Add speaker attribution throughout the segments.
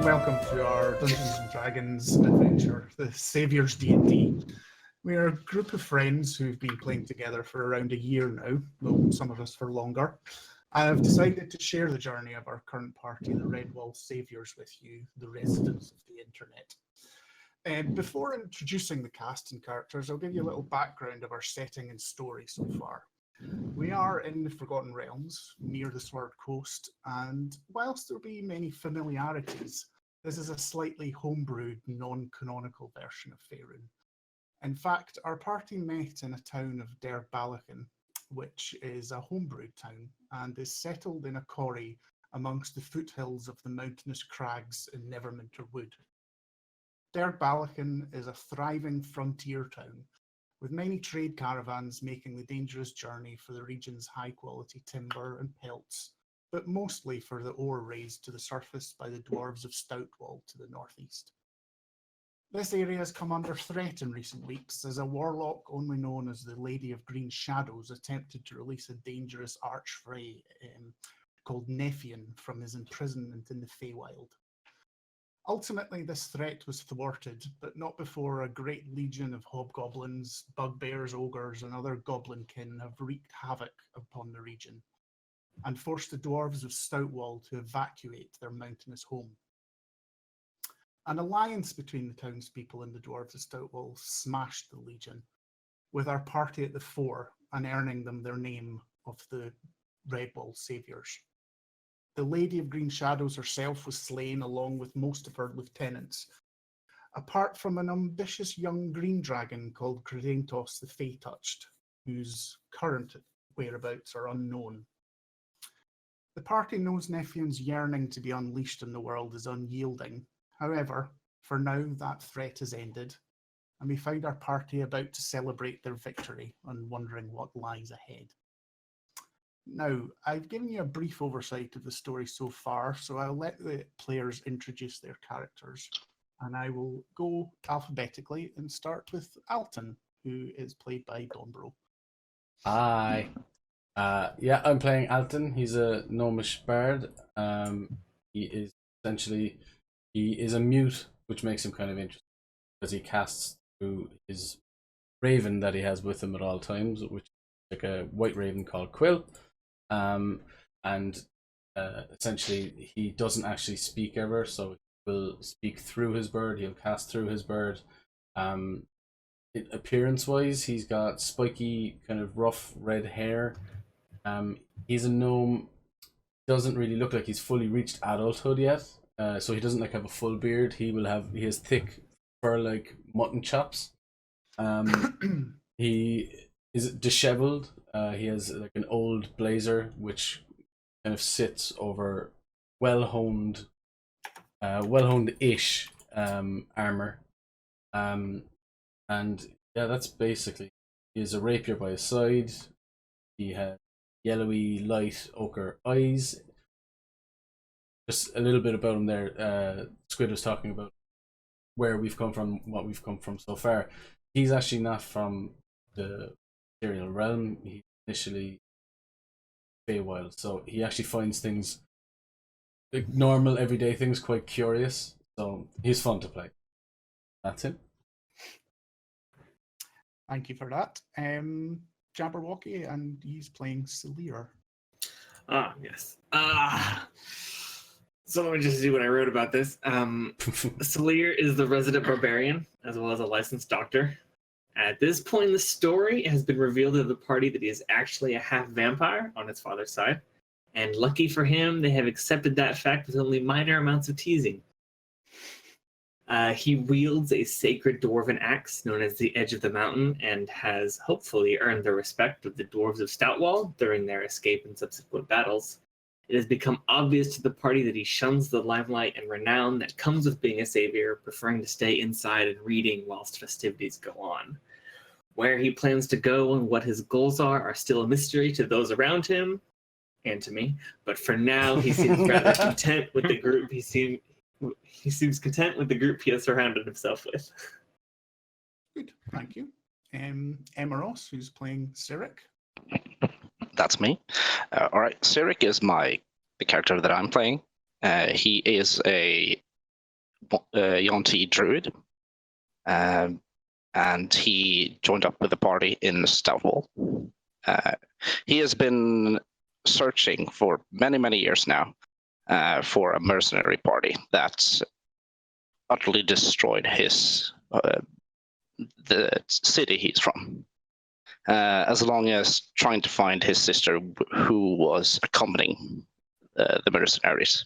Speaker 1: Welcome to our Dungeons & Dragons adventure, the Saviours D&D. We are a group of friends who've been playing together for around a year now, though some of us for longer. I've decided to share the journey of our current party, the Redwall Saviours, with you, the residents of the internet. Before introducing the cast and characters, I'll give you a little background of our setting and story so far. We are in the Forgotten Realms, near the Sword Coast, and whilst there be many familiarities, this is a slightly homebrewed, non-canonical version of Faerun. In fact, our party met in a town of Dearg Ballachan, which is a homebrewed town, and is settled in a quarry amongst the foothills of the mountainous crags in Neverwinter Wood. Dearg Ballachan is a thriving frontier town, with many trade caravans making the dangerous journey for the region's high-quality timber and pelts, but mostly for the ore raised to the surface by the dwarves of Stoutwall to the northeast. This area has come under threat in recent weeks as a warlock only known as the Lady of Green Shadows attempted to release a dangerous Archfey called Nefion from his imprisonment in the Feywild. Ultimately, this threat was thwarted, but not before a great legion of hobgoblins, bugbears, ogres, and other goblinkin have wreaked havoc upon the region, and forced the dwarves of Stoutwall to evacuate their mountainous home. An alliance between the townspeople and the dwarves of Stoutwall smashed the legion, with our party at the fore and earning them their name of the Redwall Saviours. The Lady of Green Shadows herself was slain along with most of her lieutenants, apart from an ambitious young green dragon called Credentos the Fey-Touched, whose current whereabouts are unknown. The party knows Nefion's yearning to be unleashed in the world is unyielding. However, for now that threat has ended, and we find our party about to celebrate their victory and wondering what lies ahead. Now, I've given you a brief oversight of the story so far, so I'll let the players introduce their characters, and I will go alphabetically and start with Alton, who is played by Dombro.
Speaker 2: Hi. Yeah, I'm playing Alton. He's a gnomish bard. He is a mute, which makes him kind of interesting because he casts through his raven that he has with him at all times, which is like a white raven called Quill. Essentially he doesn't actually speak ever, so he will speak through his bird. He'll cast through his bird. Appearance wise, he's got spiky kind of rough red hair. He's a gnome, doesn't really look like he's fully reached adulthood yet, so he doesn't have a full beard. He has thick fur like mutton chops. He is disheveled. He has like an old blazer which kind of sits over well-honed ish armor. And yeah, that's basically. He has a rapier by his side. He has yellowy light ochre eyes. Just a little bit about him there. Squid was talking about where we've come from, what we've come from so far. He's actually not from the material realm. He's initially Feywild, so he actually finds things like normal everyday things quite curious. So he's fun to play. That's it.
Speaker 1: Thank you for that. Jabberwocky, and he's playing Celir.
Speaker 3: Yes. So let me just see what I wrote about this. Celir is the resident barbarian, as well as a licensed doctor. At this point in the story, it has been revealed to the party that he is actually a half-vampyre on his father's side. And lucky for him, they have accepted that fact with only minor amounts of teasing. He wields a sacred dwarven axe known as the Edge of the Mountain and has hopefully earned the respect of the dwarves of Stoutwall during their escape and subsequent battles. It has become obvious to the party that he shuns the limelight and renown that comes with being a savior, preferring to stay inside and reading whilst festivities go on. Where he plans to go and what his goals are still a mystery to those around him and to me. But for now, he seems rather content with the group. He seems content with the group he has surrounded himself with.
Speaker 1: Good, thank you. Emeros, who's playing Cyric.
Speaker 4: That's me. All right, Cyric is the character that I'm playing. He is a Yuan-ti druid, and he joined up with the party in Stoutwall. He has been searching for many, many years now for a mercenary party that utterly destroyed the city he's from. As long as trying to find his sister who was accompanying the mercenaries.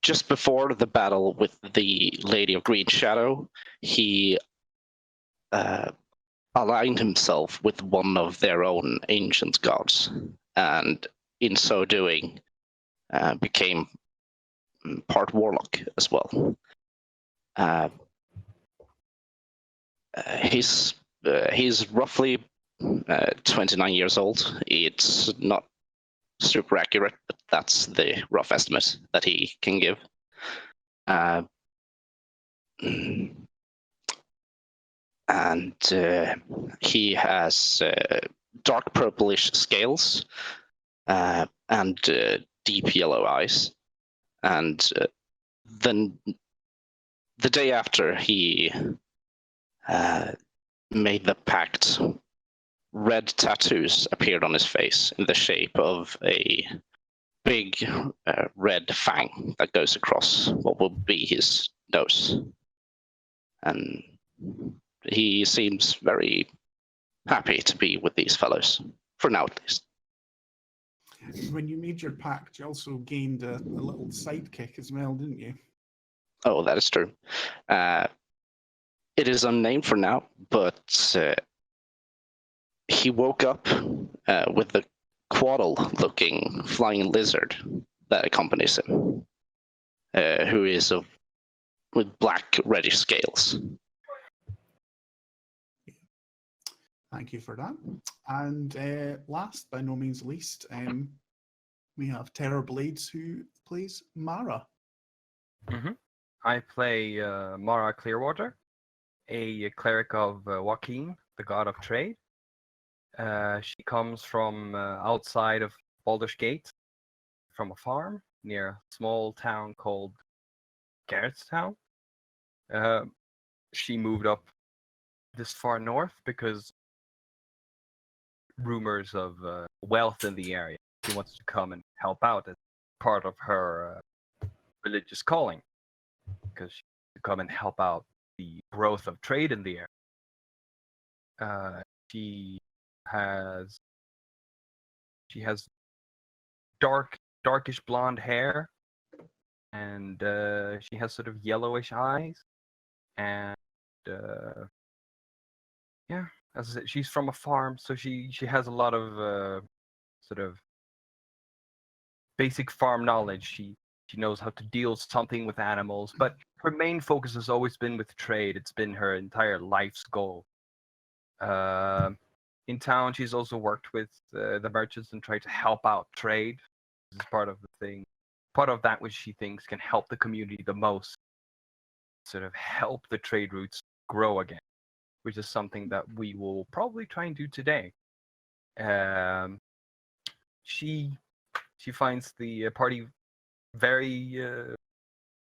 Speaker 4: Just before the battle with the Lady of Green Shadow, he aligned himself with one of their own ancient gods, and in so doing became part warlock as well. He's roughly 29 years old. It's not super accurate, but that's the rough estimate that he can give. And he has dark purplish scales and deep yellow eyes. And then the day after he made the pact, red tattoos appeared on his face in the shape of a big red fang that goes across what will be his nose. And he seems very happy to be with these fellows, for now at least.
Speaker 1: When you made your pact, you also gained a little sidekick as well, didn't you?
Speaker 4: Oh, that is true. It is unnamed for now, but he woke up with the quaddle-looking flying lizard that accompanies him, who is with black reddish scales.
Speaker 1: Thank you for that. And last, by no means least, we have Terror Blades, who plays Mara.
Speaker 5: Mm-hmm. I play Mara Clearwater, a cleric of Joaquin, the god of trade. She comes from outside of Baldur's Gate, from a farm near a small town called Garrettstown. She moved up this far north because rumors of wealth in the area. She wants to come and help out as part of her religious calling, because she wants to come and help out the growth of trade in the area. She has darkish blonde hair, and she has sort of yellowish eyes, and yeah, as I said, she's from a farm, so she has a lot of sort of basic farm knowledge. She knows how to deal something with animals, but her main focus has always been with trade. It's been her entire life's goal. In town, she's also worked with the merchants and tried to help out trade. This is part of the thing, part of that which she thinks can help the community the most, sort of help the trade routes grow again, which is something that we will probably try and do today. She finds the party very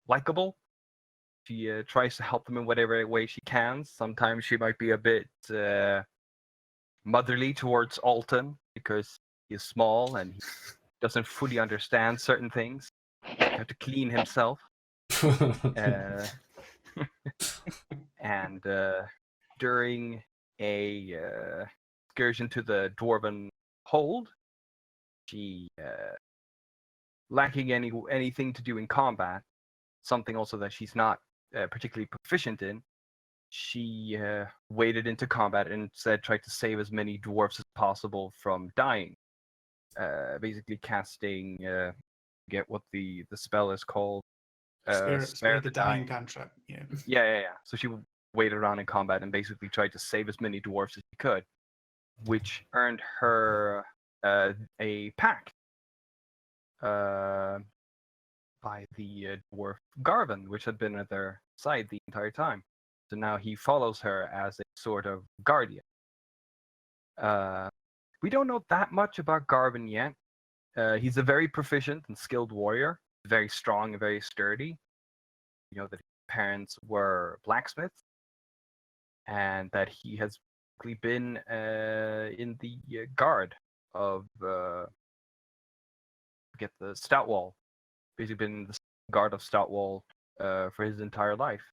Speaker 5: likable. She tries to help them in whatever way she can. Sometimes she might be a bit motherly towards Alton because he is small and he doesn't fully understand certain things. He has to clean himself. And during a excursion to the Dwarven Hold, she, lacking anything to do in combat, something also that she's not particularly proficient in, she waded into combat and instead tried to save as many dwarves as possible from dying. Basically casting, get what the spell is called.
Speaker 1: Spare the dying cantrip. Yeah.
Speaker 5: Yeah. So she waited around in combat and basically tried to save as many dwarves as he could, which earned her a pact by the dwarf Garvin, which had been at their side the entire time. So now he follows her as a sort of guardian. We don't know that much about Garvin yet. He's a very proficient and skilled warrior, very strong and very sturdy. You know that his parents were blacksmiths, and that he has been in the guard of get the Stoutwall. Basically, been in the guard of Stoutwall for his entire life.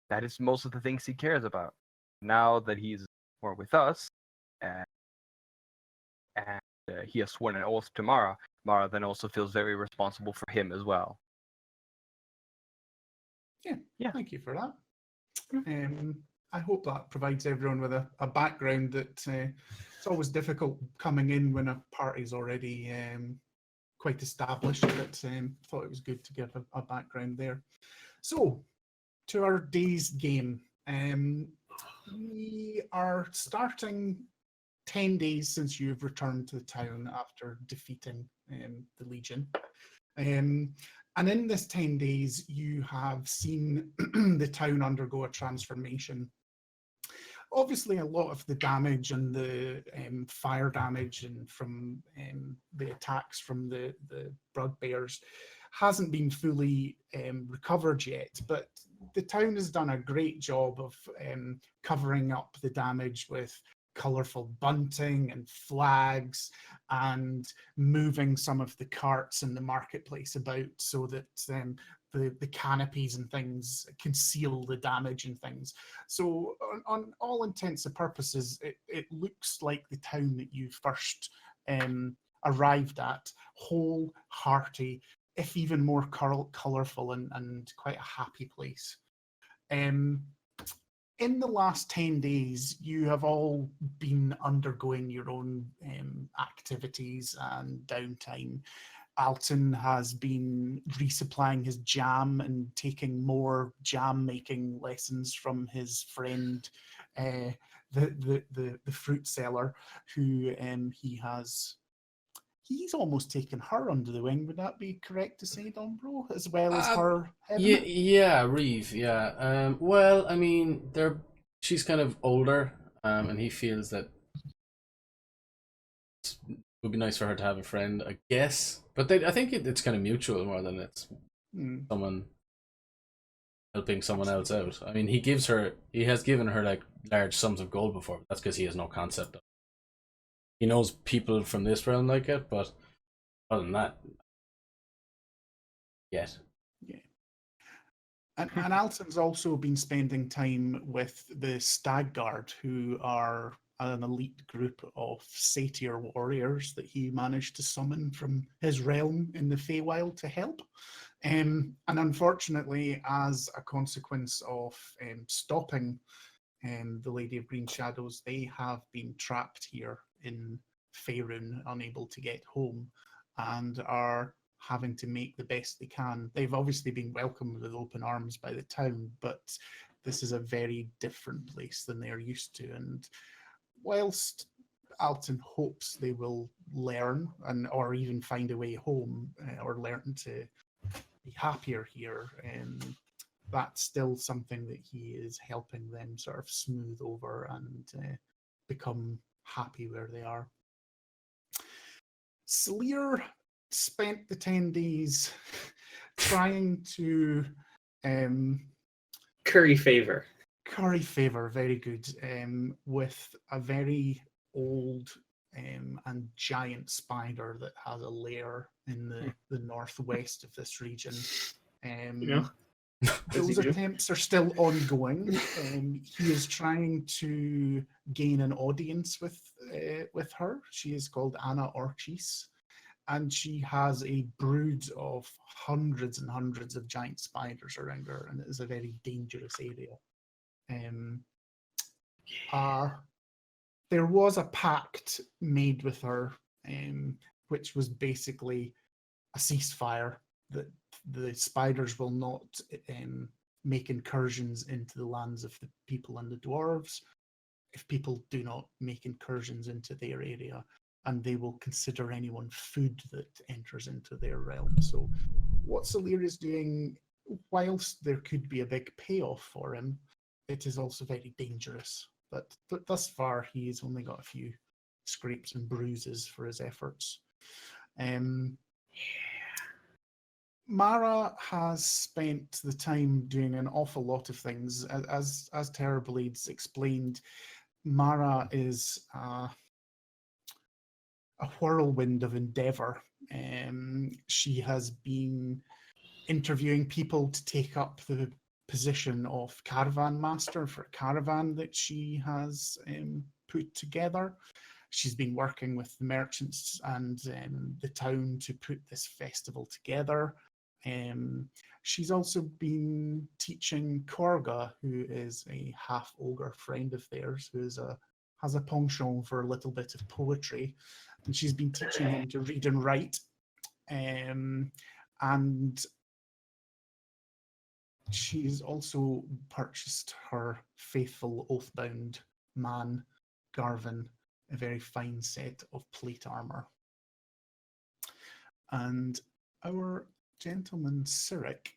Speaker 5: That is most of the things he cares about. Now that he's more with us, and he has sworn an oath to Mara, Mara then also feels very responsible for him as well.
Speaker 1: Yeah. Thank you for that. I hope that provides everyone with a background that it's always difficult coming in when a party's already quite established, but thought it was good to give a background there. So, to our day's game. We are starting 10 days since you've returned to the town after defeating the Legion. And in this 10 days, you have seen the town undergo a transformation. Obviously, a lot of the damage and the fire damage and from the attacks from the bugbears hasn't been fully recovered yet, but the town has done a great job of covering up the damage with colourful bunting and flags and moving some of the carts in the marketplace about so that the canopies and things conceal the damage and things. So on all intents and purposes, it looks like the town that you first arrived at, whole, hearty, if even more colourful and quite a happy place. In the last 10 days, you have all been undergoing your own activities and downtime. Alton has been resupplying his jam and taking more jam making lessons from his friend, the fruit seller, who he's almost taken her under the wing. Would that be correct to say, Dombro, as well as her?
Speaker 2: Yeah, Reeve. Yeah. Well, I mean, she's kind of older, and he feels that it would be nice for her to have a friend, I guess. But I think it's kind of mutual more than it's someone helping someone else out. I mean, he has given her like large sums of gold before. But that's because he has no concept of it. He knows people from this realm like it, but other than that, yes.
Speaker 1: Yeah. And Alton's also been spending time with the Stag Guard, who are an elite group of satyr warriors that he managed to summon from his realm in the Feywild to help. And unfortunately, as a consequence of stopping the Lady of Green Shadows, they have been trapped here in Faerun, unable to get home, and are having to make the best they can. They've obviously been welcomed with open arms by the town, but this is a very different place than they're used to. And whilst Alton hopes they will learn or even find a way home or learn to be happier here, that's still something that he is helping them sort of smooth over and become happy where they are. Sleer spent the 10 days trying to
Speaker 3: curry favor,
Speaker 1: very good, with a very old and giant spider that has a lair in the northwest of this region. Those attempts are still ongoing. He is trying to gain an audience with her. She is called Anna Orchis, and she has a brood of hundreds and hundreds of giant spiders around her, and it is a very dangerous area. There was a pact made with her, which was basically a ceasefire, that the spiders will not make incursions into the lands of the people and the dwarves if people do not make incursions into their area, and they will consider anyone food that enters into their realm. So what Salir is doing, whilst there could be a big payoff for him, it is also very dangerous. But thus far, he's only got a few scrapes and bruises for his efforts. Mara has spent the time doing an awful lot of things. As Terrorblades explained, Mara is a whirlwind of endeavour. She has been interviewing people to take up the position of caravan master for a caravan that she has put together. She's been working with the merchants and the town to put this festival together. She's also been teaching Korga, who is a half-ogre friend of theirs, who has a penchant for a little bit of poetry, and she's been teaching him to read and write. And she's also purchased her faithful oathbound man, Garvin, a very fine set of plate armor. And our gentleman Cyric,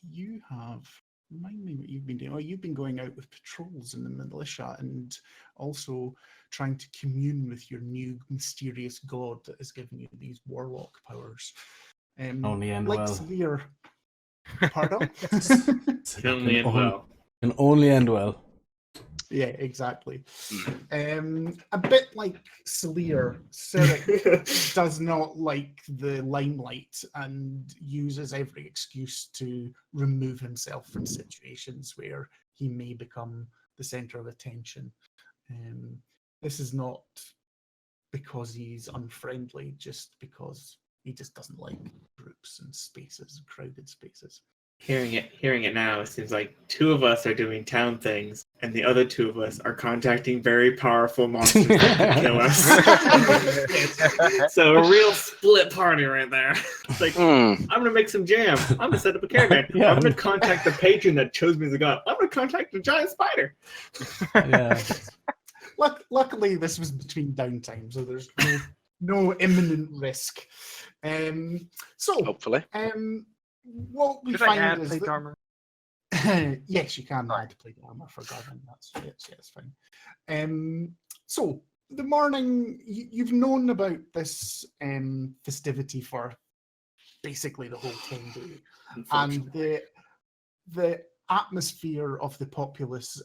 Speaker 1: you have, remind me what you've been doing. Oh, you've been going out with patrols in the militia and also trying to commune with your new mysterious god that has given you these warlock powers.
Speaker 2: Only end
Speaker 1: like
Speaker 2: well.
Speaker 1: Salir. Pardon?
Speaker 2: Can only end well.
Speaker 1: Yeah, exactly. A bit like Salir, Cyric does not like the limelight and uses every excuse to remove himself from situations where he may become the center of attention. This is not because he's unfriendly, just because he just doesn't like groups and spaces, crowded spaces.
Speaker 3: Hearing it now, it seems like two of us are doing town things, and the other two of us are contacting very powerful monsters that can kill us. So a real split party right there. It's like, I'm gonna make some jam. I'm gonna set up a caravan.
Speaker 2: Yeah.
Speaker 3: I'm gonna contact the patron that chose me as a god. I'm gonna contact the giant spider.
Speaker 2: Yeah.
Speaker 1: Luckily, this was between downtime, so there's no imminent risk. So
Speaker 4: Hopefully.
Speaker 1: What we
Speaker 5: Should
Speaker 1: find
Speaker 5: I add
Speaker 1: is
Speaker 5: plate
Speaker 1: that,
Speaker 5: armor?
Speaker 1: yes, you can add plate armor for Garvin. That's fine. So the morning, you've known about this festivity for basically the whole 10 days, and the atmosphere of the populace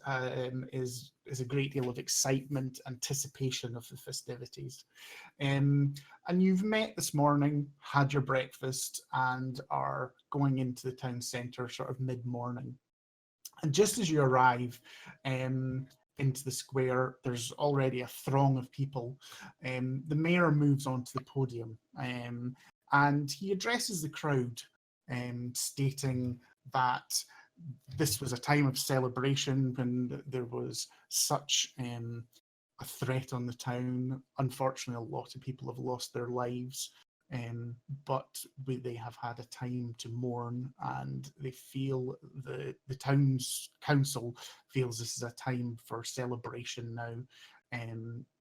Speaker 1: is a great deal of excitement, anticipation of the festivities. And you've met this morning, had your breakfast, and are going into the town centre sort of mid-morning. And just as you arrive into the square, there's already a throng of people. The mayor moves onto the podium and he addresses the crowd, stating that this was a time of celebration when there was such a threat on the town. Unfortunately, a lot of people have lost their lives, but they have had a time to mourn, and they feel the town's council feels this is a time for celebration now,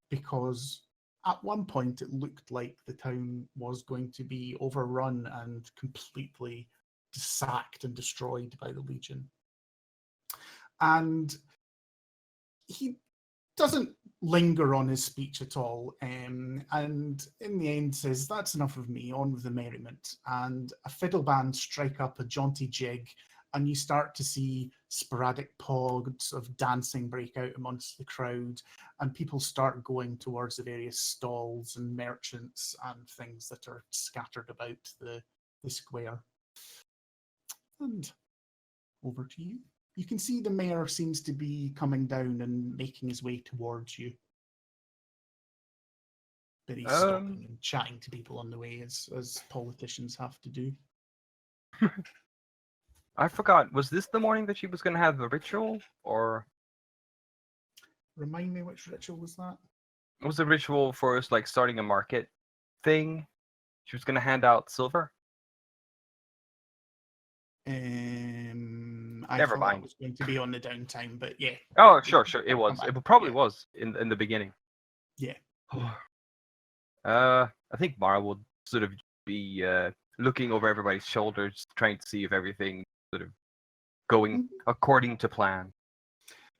Speaker 1: because at one point it looked like the town was going to be overrun and completely sacked and destroyed by the Legion. And he doesn't linger on his speech at all, and in the end says, "That's enough of me, on with the merriment." And a fiddle band strike up a jaunty jig, and you start to see sporadic pods of dancing break out amongst the crowd, and people start going towards the various stalls and merchants and things that are scattered about the square. And over to you. You can see the mayor seems to be coming down and making his way towards you. But he's stopping and chatting to people on the way, as politicians have to do.
Speaker 5: I forgot. Was this the morning that she was going to have a ritual, or
Speaker 1: Remind me, which ritual was that?
Speaker 5: it was a ritual for us, like starting a market thing? She was going to hand out silver.
Speaker 1: I
Speaker 5: Never
Speaker 1: thought
Speaker 5: mind.
Speaker 1: it was going to be on the downtime, but yeah.
Speaker 5: Oh, sure. It was.
Speaker 1: Come
Speaker 5: It
Speaker 1: back.
Speaker 5: probably
Speaker 1: Yeah.
Speaker 5: was in the beginning.
Speaker 1: Yeah.
Speaker 5: I think Mara would sort of be looking over everybody's shoulders, trying to see if everything sort of going according to plan.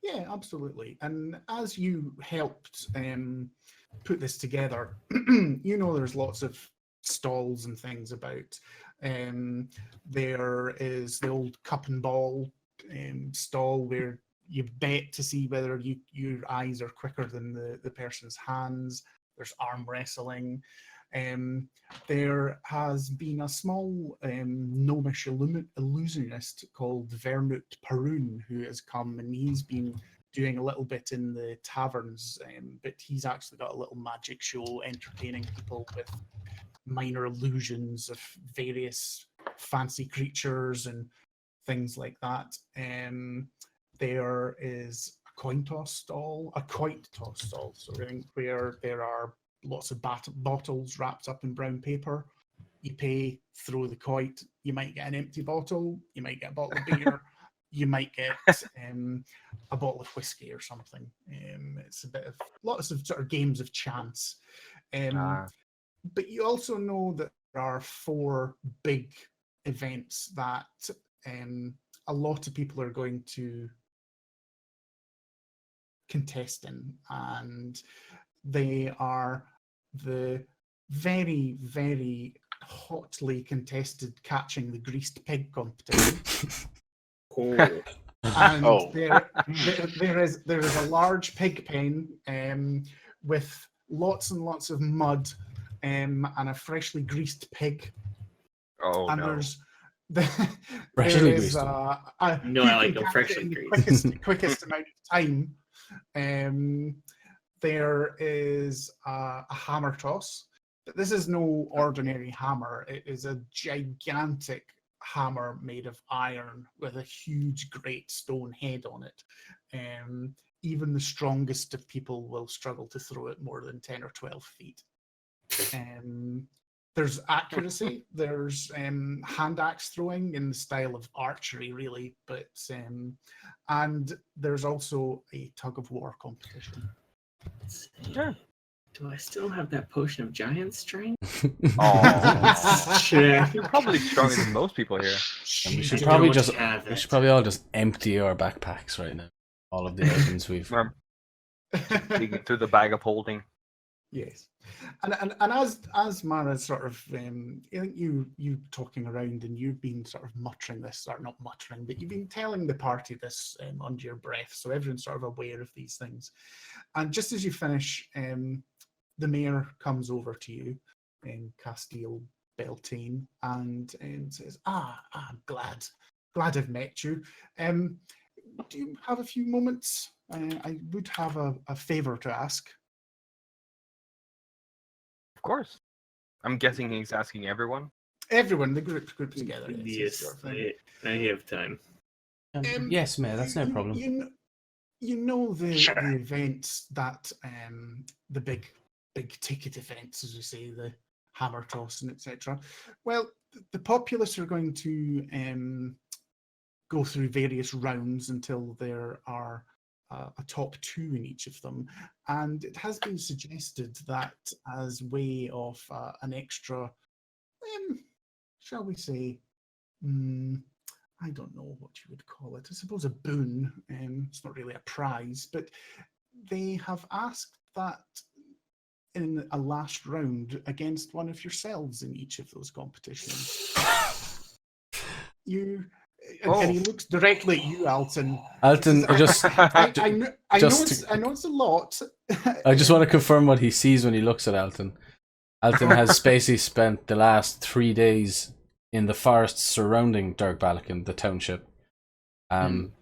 Speaker 1: Yeah, absolutely. And as you helped put this together, you know there's lots of stalls and things about. There is the old cup and ball stall where you bet to see whether your eyes are quicker than the person's hands. There's arm wrestling. There has been a small gnomish illusionist called Vernut Perun who has come, and he's been doing a little bit in the taverns, but he's actually got a little magic show entertaining people with minor illusions of various fancy creatures and things like that. There is a coin toss stall, so where there are lots of bottles wrapped up in brown paper. You pay, throw the coin. You might get an empty bottle. You might get a bottle of beer. You might get a bottle of whiskey or something. It's a bit of lots of sort of games of chance. But you also know that there are 4 big events that a lot of people are going to contest in, and they are the very, very hotly contested catching the greased pig competition. And there is a large pig pen with lots and lots of mud and a freshly greased pig.
Speaker 5: Oh,
Speaker 1: and
Speaker 5: no.
Speaker 1: there's
Speaker 2: Freshly
Speaker 1: there is
Speaker 2: greased.
Speaker 3: No, I like them freshly greased.
Speaker 1: quickest amount of time. There is a hammer toss, but this is no ordinary hammer. It is a gigantic hammer made of iron with a huge great stone head on it. Even the strongest of people will struggle to throw it more than 10 or 12 feet. There's accuracy, there's hand axe throwing in the style of archery, really, but and there's also a tug of war competition.
Speaker 5: Sure.
Speaker 3: Do I still have that potion of giant strength?
Speaker 5: Oh,
Speaker 3: Check.
Speaker 5: you're probably stronger than most people here.
Speaker 2: And we should
Speaker 3: I
Speaker 2: probably
Speaker 3: don't
Speaker 2: just
Speaker 3: have
Speaker 2: we
Speaker 3: it.
Speaker 2: should probably all just empty our backpacks right now. All of the items we've.
Speaker 5: We're digging through the bag of holding.
Speaker 1: Yes, and as Mara sort of, I think you talking around and you've been sort of muttering this, or not muttering, but you've been telling the party this under your breath, so everyone's sort of aware of these things. And just as you finish, the mayor comes over to you, Castile Beltane, and says, I'm glad I've met you. Do you have a few moments? I would have a favour to ask.
Speaker 5: Of course. I'm guessing he's asking everyone.
Speaker 1: Everyone, the group together. It's
Speaker 3: Yes,
Speaker 1: sort of thing.
Speaker 3: I have time.
Speaker 2: Yes, Mayor, that's no problem.
Speaker 1: You know the
Speaker 4: Sure.
Speaker 1: events that the big ticket events, as we say, the hammer toss and etc. Well, the populace are going to go through various rounds until there are a top 2 in each of them, and it has been suggested that as way of an extra, shall we say, I don't know what you would call it. I suppose a boon. It's not really a prize, but they have asked that in a last round against one of yourselves in each of those competitions. And he looks directly at you, Alton.
Speaker 2: Alton,
Speaker 1: I know
Speaker 2: just
Speaker 1: it's a lot.
Speaker 2: I just want to confirm what he sees when he looks at Alton. Alton has basically spent the last 3 days in the forests surrounding Dearg Ballachan, the township,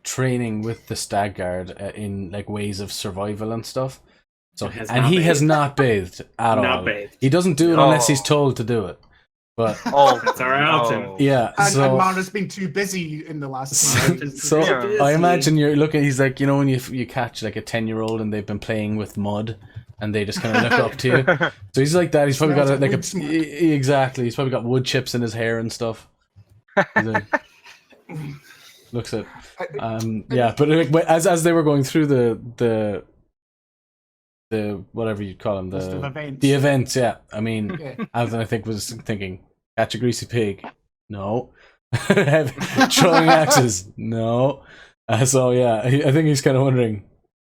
Speaker 2: training with the stag guard in like ways of survival and stuff. So he has not bathed at all.
Speaker 3: Not bathed.
Speaker 2: He doesn't do it unless he's told to do it. But
Speaker 3: That's our Alton.
Speaker 2: yeah,
Speaker 1: And
Speaker 2: so
Speaker 1: Mara's been too busy in the last few days.
Speaker 2: so
Speaker 3: Yeah.
Speaker 2: I imagine you're looking. He's like, you know, when you catch like a 10-year-old and they've been playing with mud, and they just kind of look up to you. So he's like that. He's probably got
Speaker 1: Smells
Speaker 2: like
Speaker 1: wood smoke.
Speaker 2: exactly. He's probably got wood chips in his hair and stuff. He's like, looks at.
Speaker 1: I-
Speaker 2: Yeah, but like, as they were going through the whatever you'd call them,
Speaker 1: List of events.
Speaker 2: the events. Yeah, I mean,
Speaker 1: Yeah.
Speaker 2: Alton I think was thinking catch a greasy pig. No. Throwing axes. No. So yeah, I think he's kind of wondering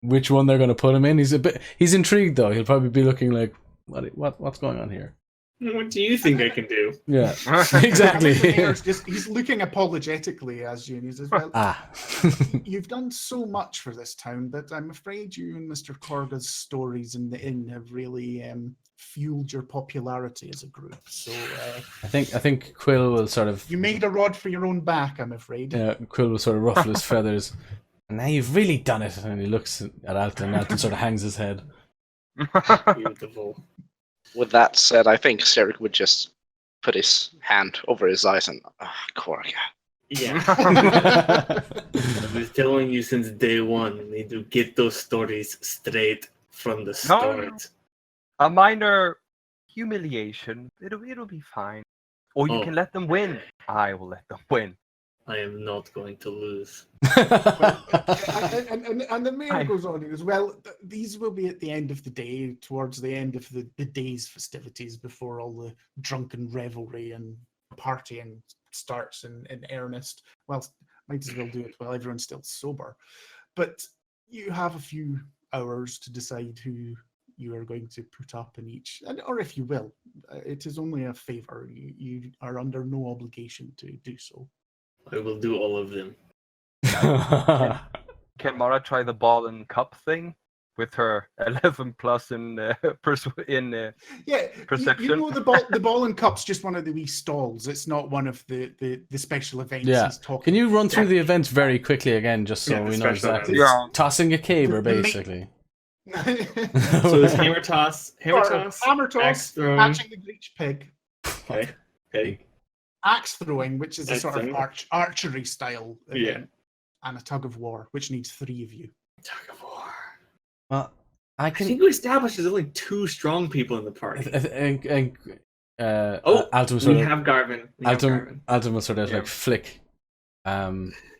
Speaker 2: which one they're going to put him in. He's intrigued though. He'll probably be looking like, what's going on here?
Speaker 3: What do you think I can do?
Speaker 2: Yeah,
Speaker 1: I think
Speaker 2: exactly.
Speaker 1: the mayor's he's looking apologetically as you, and he says, well, you've done so much for this town that I'm afraid you and Mr. Korga's stories in the inn have really fueled your popularity as a group. So
Speaker 2: I think Quill will sort of.
Speaker 1: you made a rod for your own back, I'm afraid.
Speaker 2: Yeah, Quill will sort of ruffle his feathers. And now you've really done it. And he looks at Alton, and Alton sort of hangs his head.
Speaker 3: Beautiful.
Speaker 4: With that said, I think Ceric would just put his hand over his eyes and, Korga.
Speaker 3: Yeah. I was telling you since day one, you need to get those stories straight from the start.
Speaker 5: A minor humiliation. It'll be fine. Or you can let them win. I will let them win.
Speaker 3: I am not going to lose.
Speaker 1: And the mayor goes on as well. These will be at the end of the day, towards the end of the day's festivities, before all the drunken revelry and partying starts in earnest. Well, might as well do it while everyone's still sober. But you have a few hours to decide who you are going to put up in each, or if you will. It is only a favor. You are under no obligation to do so.
Speaker 3: I will do all of them.
Speaker 5: Can Mara try the ball and cup thing with her 11 plus in perception?
Speaker 1: You know the ball and cup's just one of the wee stalls. It's not one of the special events he's talking.
Speaker 2: Can you run through the events very quickly again, just so we know exactly?
Speaker 5: Yeah.
Speaker 2: Tossing a caber, basically.
Speaker 3: So there's hammer toss, axe throwing.
Speaker 1: catching the breech pig,
Speaker 3: Okay.
Speaker 1: axe throwing, which is a sort of
Speaker 3: Excellent.
Speaker 1: archery style event,
Speaker 3: Yeah.
Speaker 1: and a tug of war, which needs 3 of you.
Speaker 3: Tug of war.
Speaker 2: Well, I
Speaker 3: I
Speaker 2: can.
Speaker 3: think we established there's only 2 strong people in the party.
Speaker 2: Alton
Speaker 3: We have Garvin.
Speaker 2: Alton will sort of
Speaker 3: Yeah.
Speaker 2: like flick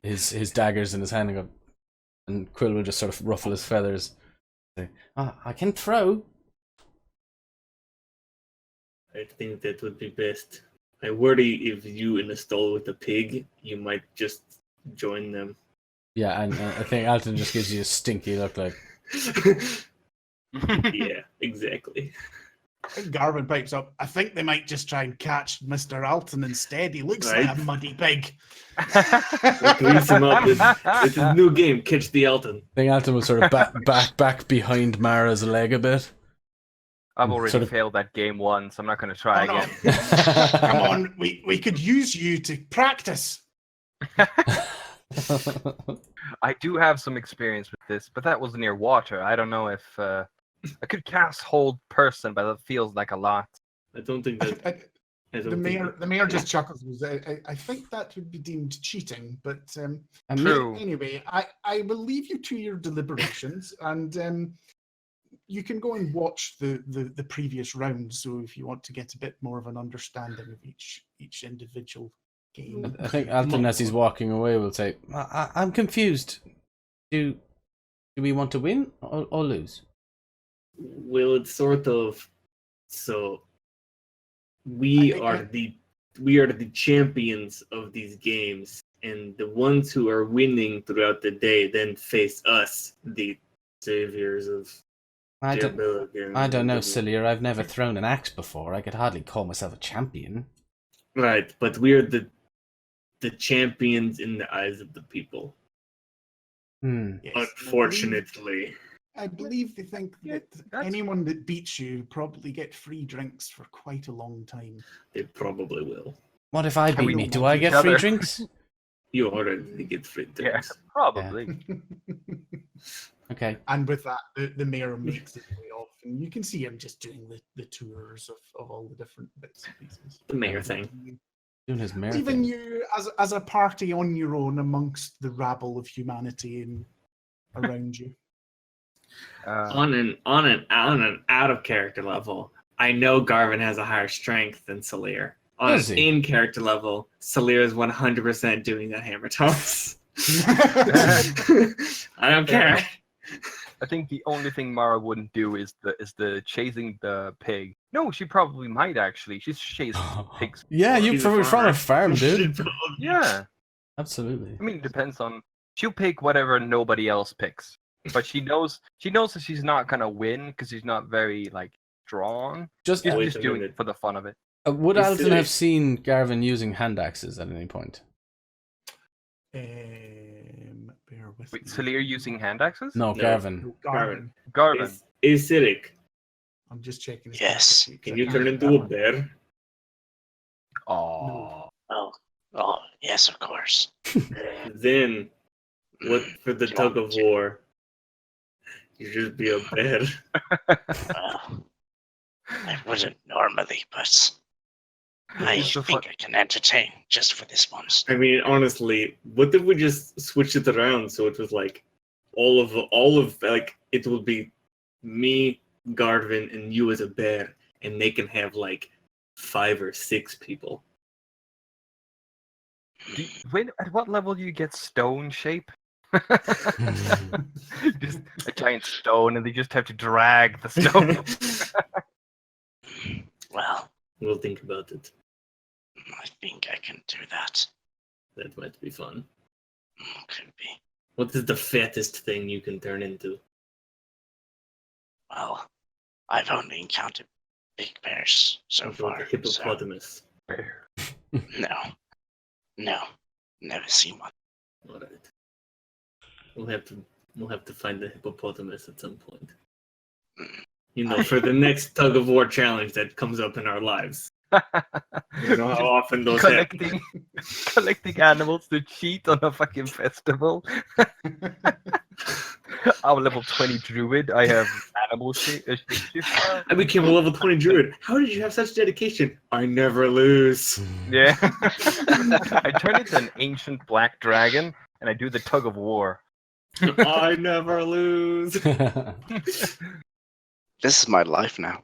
Speaker 2: his daggers in his hand and Quill will just sort of ruffle his feathers. Say, I can throw.
Speaker 3: I think that would be best. I worry if you in the stall with the pig, you might just join them.
Speaker 2: Yeah, and I think Alton just gives you a stinky look like.
Speaker 3: Yeah, exactly.
Speaker 1: And Garvin pipes up. I think they might just try and catch Mr. Alton instead. He looks
Speaker 3: Right.
Speaker 1: like a muddy pig.
Speaker 3: We'll grease him up. It's a new game. Catch the Alton.
Speaker 2: I think Alton will sort of back behind Mara's leg a bit.
Speaker 5: I've already
Speaker 2: Sort of-
Speaker 5: failed that game once. I'm not going to try
Speaker 1: Oh, no.
Speaker 5: again.
Speaker 1: Come on, we could use you to practice.
Speaker 5: I do have some experience with this, but that was near water. I don't know if I could cast hold person, but that feels like a lot.
Speaker 3: I don't think that. I don't think
Speaker 1: The mayor just chuckles. I think that would be deemed cheating, but
Speaker 5: True.
Speaker 1: anyway, I will leave you to your deliberations, and you can go and watch the previous round. So if you want to get a bit more of an understanding of each individual game.
Speaker 2: I think Alton, as he's walking away, will say, I'm confused. Do we want to win or lose?
Speaker 3: Well, it's sort of. So we are the champions of these games, and the ones who are winning throughout the day then face us, the saviors of.
Speaker 2: I
Speaker 3: Dearg
Speaker 2: don't know,
Speaker 3: Ballachan.
Speaker 2: Cillier. I've never thrown an axe before. I could hardly call myself a champion.
Speaker 3: Right, but we are the champions in the eyes of the people.
Speaker 1: Yes,
Speaker 3: Unfortunately.
Speaker 1: I believe they think
Speaker 5: Yeah,
Speaker 1: that
Speaker 5: that's-
Speaker 1: anyone that beats you probably get free drinks for quite a long time.
Speaker 3: They probably will.
Speaker 2: What if I
Speaker 5: Can
Speaker 2: beat
Speaker 5: we
Speaker 2: me? Do
Speaker 5: beat
Speaker 2: I
Speaker 5: each
Speaker 2: get free
Speaker 5: other?
Speaker 2: drinks?
Speaker 3: You already get free
Speaker 5: Yeah,
Speaker 3: drinks.
Speaker 5: probably.
Speaker 2: Okay.
Speaker 1: And with that, the mayor makes his way off, and you can see him just doing the tours of all the different bits and pieces.
Speaker 3: The mayor thing.
Speaker 2: Doing his mayor
Speaker 1: Leaving
Speaker 2: thing.
Speaker 1: you as a party on your own amongst the rabble of humanity and around you.
Speaker 3: On an out of character level, I know Garvin has a higher strength than Cillier.
Speaker 2: Does he?
Speaker 3: in character level, Salir is 100% doing that hammer toss. I don't care.
Speaker 5: I think the only thing Mara wouldn't do is the chasing the pig. No, she probably might actually. She's chased pigs.
Speaker 2: Yeah, you
Speaker 3: She's a
Speaker 2: from
Speaker 3: farmer.
Speaker 2: a farm, dude.
Speaker 5: Yeah.
Speaker 2: Absolutely.
Speaker 5: I mean, it depends on. She'll pick whatever nobody else picks, but she knows that she's not gonna win because she's not very like strong.
Speaker 2: Just
Speaker 5: She's
Speaker 3: Wait
Speaker 5: just
Speaker 3: a
Speaker 5: doing
Speaker 3: minute.
Speaker 5: it for the fun of it.
Speaker 2: would
Speaker 3: Is
Speaker 2: Alton
Speaker 3: it-
Speaker 2: have seen Garvin using hand axes at any point?
Speaker 1: Bear with
Speaker 5: Wait,
Speaker 1: me.
Speaker 5: Salir using hand axes?
Speaker 2: No,
Speaker 3: No.
Speaker 2: Garvin.
Speaker 1: Garvin.
Speaker 5: Garvin.
Speaker 3: Is Acidic,
Speaker 1: I'm just checking. his
Speaker 4: Yes.
Speaker 1: character sheet, 'cause
Speaker 3: can
Speaker 1: I
Speaker 3: you
Speaker 1: can't
Speaker 3: turn
Speaker 1: do
Speaker 3: into
Speaker 1: that
Speaker 3: a
Speaker 1: one.
Speaker 3: bear?
Speaker 5: Oh.
Speaker 4: Oh, yes, of course.
Speaker 3: Then, what for the tug of war? You just be a bear.
Speaker 4: Well, I wouldn't normally, but I
Speaker 5: It's so
Speaker 4: think
Speaker 5: fun-
Speaker 4: I can entertain just for this once.
Speaker 3: I mean, honestly, what if we just switched it around so it was like all of like it would be me, Garvin, and you as a bear, and they can have like 5 or 6 people.
Speaker 5: At what level do you get stone shape? Just a giant stone, and they just have to drag the stone.
Speaker 4: Well,
Speaker 3: We'll think about it.
Speaker 4: I think I can do that.
Speaker 3: That might be fun.
Speaker 4: Could be.
Speaker 3: What is the fattest thing you can turn into?
Speaker 4: Well, I've only encountered big bears so
Speaker 3: What about
Speaker 4: far.
Speaker 3: the hippopotamus?
Speaker 4: No, never seen one.
Speaker 3: All right. We'll have to find the hippopotamus at some point. You know, for the next tug of war challenge that comes up in our lives. You know how often those happen.
Speaker 5: collecting animals to cheat on a fucking festival. I'm a level 20 druid. I have animal shit.
Speaker 3: I became a level 20 druid. How did you have such dedication? I never lose.
Speaker 5: Yeah. I turn into an ancient black dragon, and I do the tug of war.
Speaker 3: I never lose.
Speaker 4: This is my life now.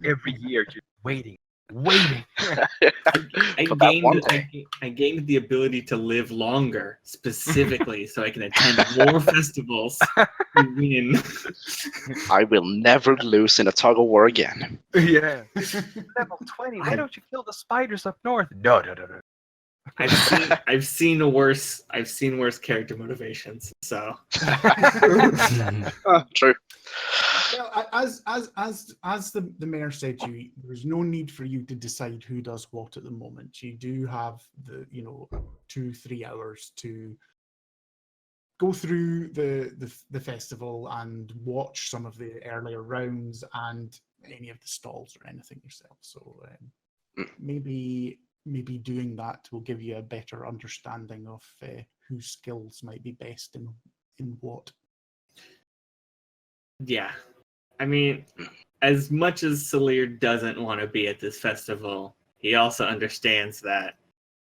Speaker 5: Every year, just waiting.
Speaker 3: I
Speaker 4: For that one day.
Speaker 3: gained the ability to live longer, specifically, so I can attend more festivals to win.
Speaker 4: I will never lose in a tug of war again.
Speaker 5: Yeah. Level 20. Why don't you kill the spiders up north? No.
Speaker 3: I've seen worse character motivations. So
Speaker 4: True.
Speaker 1: Well, as the mayor said to you, there's no need for you to decide who does what at the moment. You do have 2-3 hours to go through the festival and watch some of the earlier rounds and any of the stalls or anything yourself. So maybe doing that will give you a better understanding of whose skills might be best in what.
Speaker 3: yeah, I mean, as much as Salir doesn't want to be at this festival, he also understands that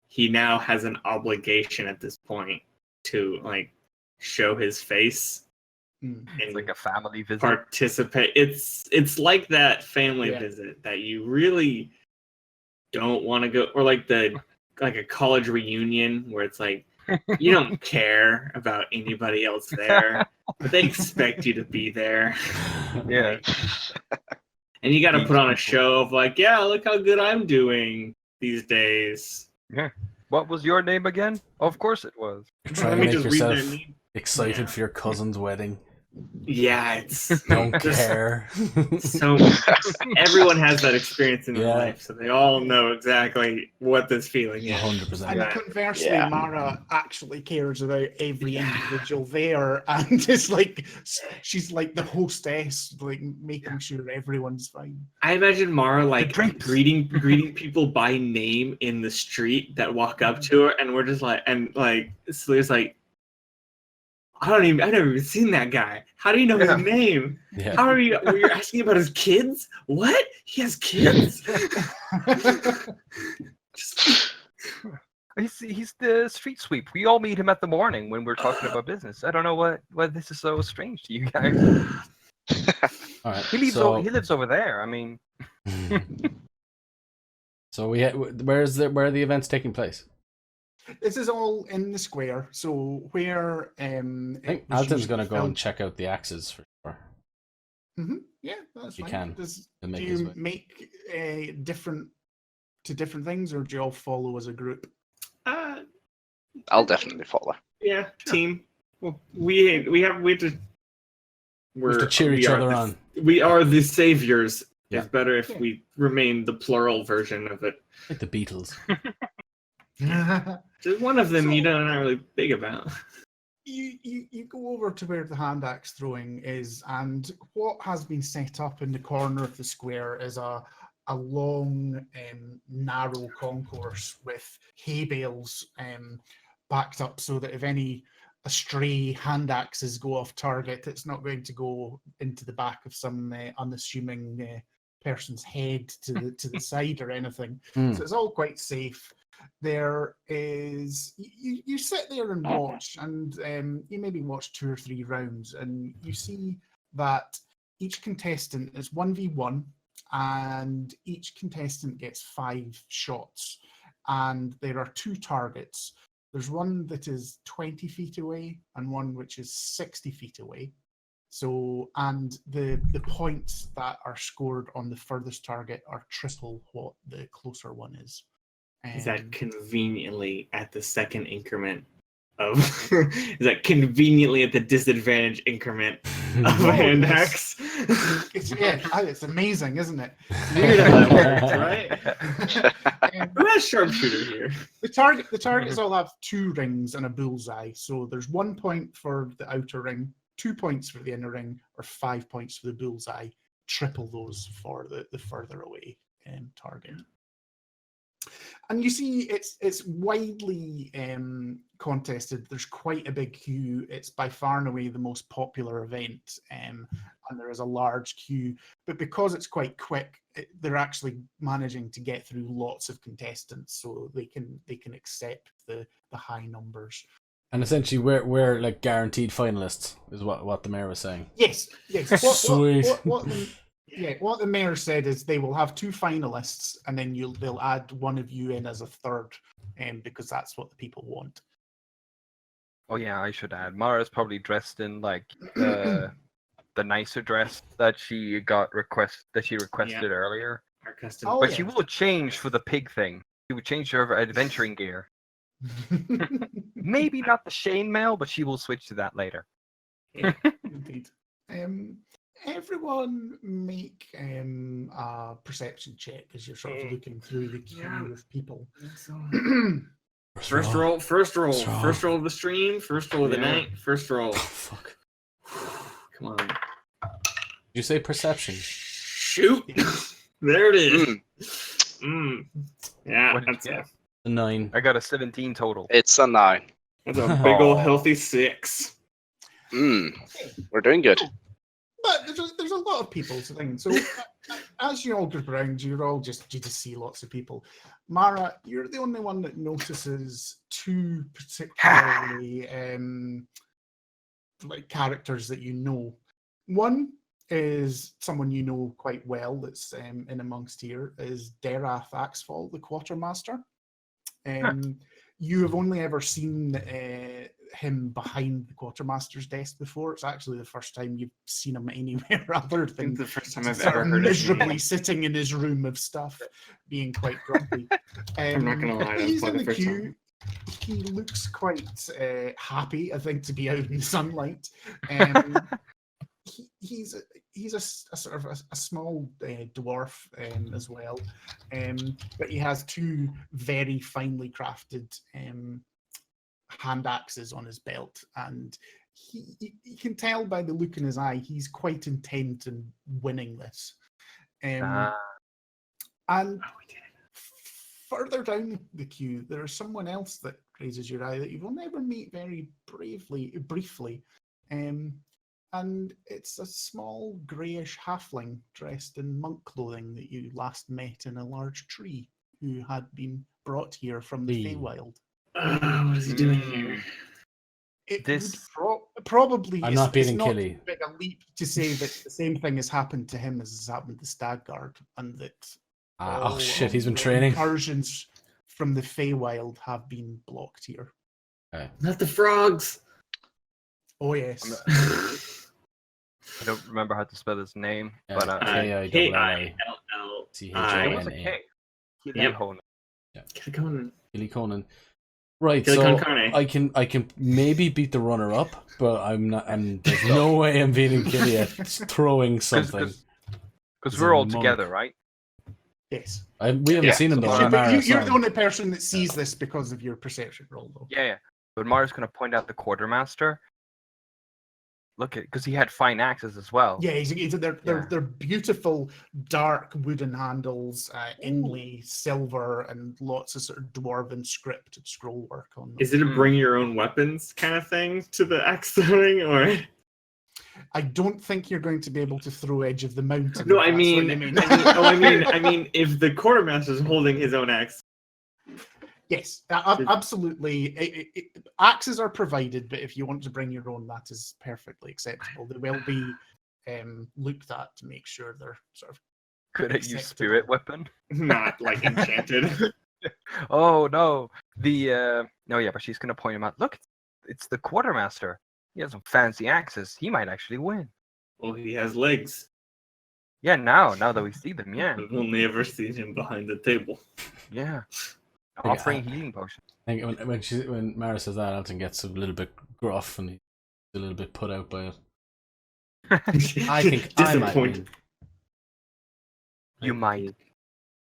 Speaker 3: he now has an obligation at this point to like show his face
Speaker 1: Mm.
Speaker 3: and
Speaker 5: It's like a family visit.
Speaker 3: participate. It's like that family
Speaker 1: Yeah.
Speaker 3: visit that you really don't want to go, or like a college reunion where it's like you don't care about anybody else there, but they expect you to be there.
Speaker 5: Yeah.
Speaker 3: And you got to
Speaker 5: These
Speaker 3: put on a
Speaker 5: people.
Speaker 3: show of like, yeah, look how good I'm doing these days.
Speaker 5: What was your name again? Of course it was.
Speaker 2: Try to
Speaker 3: Let me
Speaker 2: make
Speaker 3: just read their
Speaker 2: yourself
Speaker 3: name.
Speaker 2: excited
Speaker 3: Yeah.
Speaker 2: for your cousin's wedding.
Speaker 3: Yeah, it's
Speaker 2: Don't
Speaker 3: Just-
Speaker 2: care.
Speaker 3: so everyone has that experience in their
Speaker 2: Yeah.
Speaker 3: life, so they all know exactly what this feeling is.
Speaker 2: 100%.
Speaker 1: And
Speaker 3: Yeah.
Speaker 1: conversely,
Speaker 4: Yeah.
Speaker 1: Mara actually cares about every
Speaker 3: Yeah.
Speaker 1: individual there, and is like she's like the hostess, like making sure everyone's fine.
Speaker 3: I imagine Mara like
Speaker 5: drapes.
Speaker 3: greeting people by name in the street that walk up to her, and we're just like, and like Salir's like, I've never even seen that guy. How do you know
Speaker 5: Yeah.
Speaker 3: his name?
Speaker 2: Yeah.
Speaker 3: How are you? You're asking about his kids? What? He has kids? Just-
Speaker 5: He's the street sweep. We all meet him at the morning when we're talking about business. I don't know why this is so strange to you guys.
Speaker 2: All right.
Speaker 5: He lives
Speaker 2: so,
Speaker 5: he lives over there. I mean,
Speaker 2: So where are the events taking place?
Speaker 1: This is all in the square. So where
Speaker 2: I think Alton's going to go and
Speaker 1: and
Speaker 2: check out the axes for sure.
Speaker 1: Yeah, that's
Speaker 2: You
Speaker 1: fine.
Speaker 2: can,
Speaker 1: Do
Speaker 2: make his
Speaker 1: you
Speaker 2: way.
Speaker 1: make different things, or do you all follow as a group?
Speaker 4: I'll definitely follow.
Speaker 3: Yeah,
Speaker 1: Sure.
Speaker 3: team. Well, we have to.
Speaker 2: We have to cheer each other on.
Speaker 3: We are the saviors.
Speaker 2: Yeah.
Speaker 3: It's better if
Speaker 1: Yeah.
Speaker 3: we remain the plural version of it.
Speaker 2: Like the Beatles.
Speaker 3: Just one of them
Speaker 1: So-
Speaker 3: you don't know really big about.
Speaker 1: You go over to where the hand axe throwing is, and what has been set up in the corner of the square is a long, narrow concourse with hay bales backed up so that if any stray hand axes go off target, it's not going to go into the back of some unassuming person's head to the side or anything.
Speaker 2: Hmm.
Speaker 1: So it's all quite safe. There is you sit there and watch, and you maybe watch 2 or 3 rounds, and you see that each contestant is 1v1, and each contestant gets 5 shots, and there are 2 targets. There's one that is 20 feet away and one which is 60 feet away. So, and the points that are scored on the furthest target are triple what the closer one is.
Speaker 3: Is that conveniently at the second increment of? Is that conveniently at the disadvantage increment of a hand axe?
Speaker 1: It's amazing, isn't it?
Speaker 3: Weird how that works, right? Who has sharpshooter here?
Speaker 1: The targets all have 2 rings and a bullseye. So there's 1 point for the outer ring, 2 points for the inner ring, or 5 points for the bullseye. Triple those for the further away target. And you see, it's widely contested. There's quite a big queue. It's by far and away the most popular event, and there is a large queue. But because it's quite quick, they're actually managing to get through lots of contestants, so they can accept the high numbers.
Speaker 2: And essentially, we're like guaranteed finalists, is what the mayor was saying.
Speaker 1: Yes.
Speaker 2: Sweet.
Speaker 1: What the mayor said is they will have 2 finalists, and then they'll add one of you in as a third, because that's what the people want.
Speaker 5: Oh yeah, I should add. Mara's probably dressed in like the nicer dress that she requested earlier.
Speaker 3: Our custom.
Speaker 1: Oh,
Speaker 5: But
Speaker 1: yeah.
Speaker 5: she will change for the pig thing. She would change her adventuring gear. Maybe not the chainmail, but she will switch to that later.
Speaker 1: Indeed. Everyone make a perception check as you're sort of looking through the queue of people.
Speaker 3: First roll of the stream, first roll of the
Speaker 5: Yeah.
Speaker 3: night, first roll.
Speaker 2: Fuck.
Speaker 3: Come on.
Speaker 2: Did you say perception?
Speaker 3: Shoot! There it is. Yeah,
Speaker 5: What did you
Speaker 3: that's
Speaker 5: get?
Speaker 2: A 9.
Speaker 5: I got a 17 total.
Speaker 4: It's a 9.
Speaker 3: a big old healthy 6.
Speaker 4: We're doing good.
Speaker 1: But there's a lot of people to think. So as you all group around, you just see lots of people. Mara, you're the only one that notices 2 particularly like characters that you know. One is someone you know quite well that's in amongst here is Derath Axfall, the quartermaster. You have only ever seen him behind the quartermaster's desk before. It's actually the first time you've seen him anywhere other
Speaker 3: I think
Speaker 1: than
Speaker 3: the first time I've
Speaker 1: sort
Speaker 3: ever
Speaker 1: of
Speaker 3: heard
Speaker 1: miserably
Speaker 3: of
Speaker 1: sitting in his room of stuff, being quite grumpy.
Speaker 3: I'm not gonna lie,
Speaker 1: He's
Speaker 3: that's
Speaker 1: in
Speaker 3: the
Speaker 1: the
Speaker 3: first
Speaker 1: queue.
Speaker 3: time.
Speaker 1: He looks quite happy, I think, to be out in the sunlight. He's a sort of a small dwarf as well, but he has 2 very finely crafted hand axes on his belt, and you can tell by the look in his eye he's quite intent in winning this. And further down the queue, there is someone else that raises your eye that you've only ever met very briefly. And it's a small greyish halfling dressed in monk clothing that you last met in a large tree, who had been brought here from the Feywild.
Speaker 3: What is he doing here?
Speaker 1: It
Speaker 5: This-
Speaker 1: would probably
Speaker 2: I'm not beating
Speaker 1: it's not
Speaker 2: Killy.
Speaker 1: too big a leap to say that the same thing has happened to him as has happened to Stagguard, and that
Speaker 2: Oh
Speaker 1: all
Speaker 2: shit,
Speaker 1: of
Speaker 2: he's been
Speaker 1: the
Speaker 2: training.
Speaker 1: Incursions from the Feywild have been blocked here.
Speaker 3: Not the frogs.
Speaker 1: Oh yes.
Speaker 5: I don't remember how to spell his name, but
Speaker 3: K-I-L-L-I.
Speaker 5: it was a K. Killian.
Speaker 2: Killiconan. Right,
Speaker 3: Killicon
Speaker 2: so
Speaker 3: Carne.
Speaker 2: I can maybe beat the runner up, but there's no way I'm beating Killy at throwing something.
Speaker 5: Because
Speaker 2: He's
Speaker 5: we're
Speaker 2: a
Speaker 5: all
Speaker 2: monk.
Speaker 5: together, right?
Speaker 1: Yes.
Speaker 2: We haven't seen him though.
Speaker 5: so
Speaker 2: Mara,
Speaker 1: You're the only person that sees this because of your perception roll, though.
Speaker 5: Yeah. But Mara's going to point out the quartermaster. Look at, because he had fine axes as well.
Speaker 1: Yeah, they're beautiful, dark wooden handles, inlay silver, and lots of sort of dwarven scripted scroll work on them.
Speaker 3: Is it a bring your own weapons kind of thing to the axe throwing, or?
Speaker 1: I don't think you're going to be able to throw Edge of the Mountain.
Speaker 3: No,
Speaker 1: if
Speaker 3: I
Speaker 1: that's
Speaker 3: mean,
Speaker 1: what you mean.
Speaker 3: I mean, if the quartermaster's holding his own axe.
Speaker 1: Yes, absolutely. Axes are provided, but if you want to bring your own, that is perfectly acceptable. They will be looked at to make sure they're sort of
Speaker 5: Could it use spirit weapon?
Speaker 3: Not like enchanted.
Speaker 5: Oh no, but she's gonna point him out. Look, it's the quartermaster. He has some fancy axes. He might actually win.
Speaker 3: Well, he has legs.
Speaker 5: Yeah, now that we see them, yeah,
Speaker 3: We've only ever seen him behind the table.
Speaker 5: yeah.
Speaker 2: Yeah.
Speaker 5: Offering healing potion.
Speaker 2: I think when Mara says that, Alton gets a little bit gruff and he's a little bit put out by it. I think I might win.
Speaker 5: You might.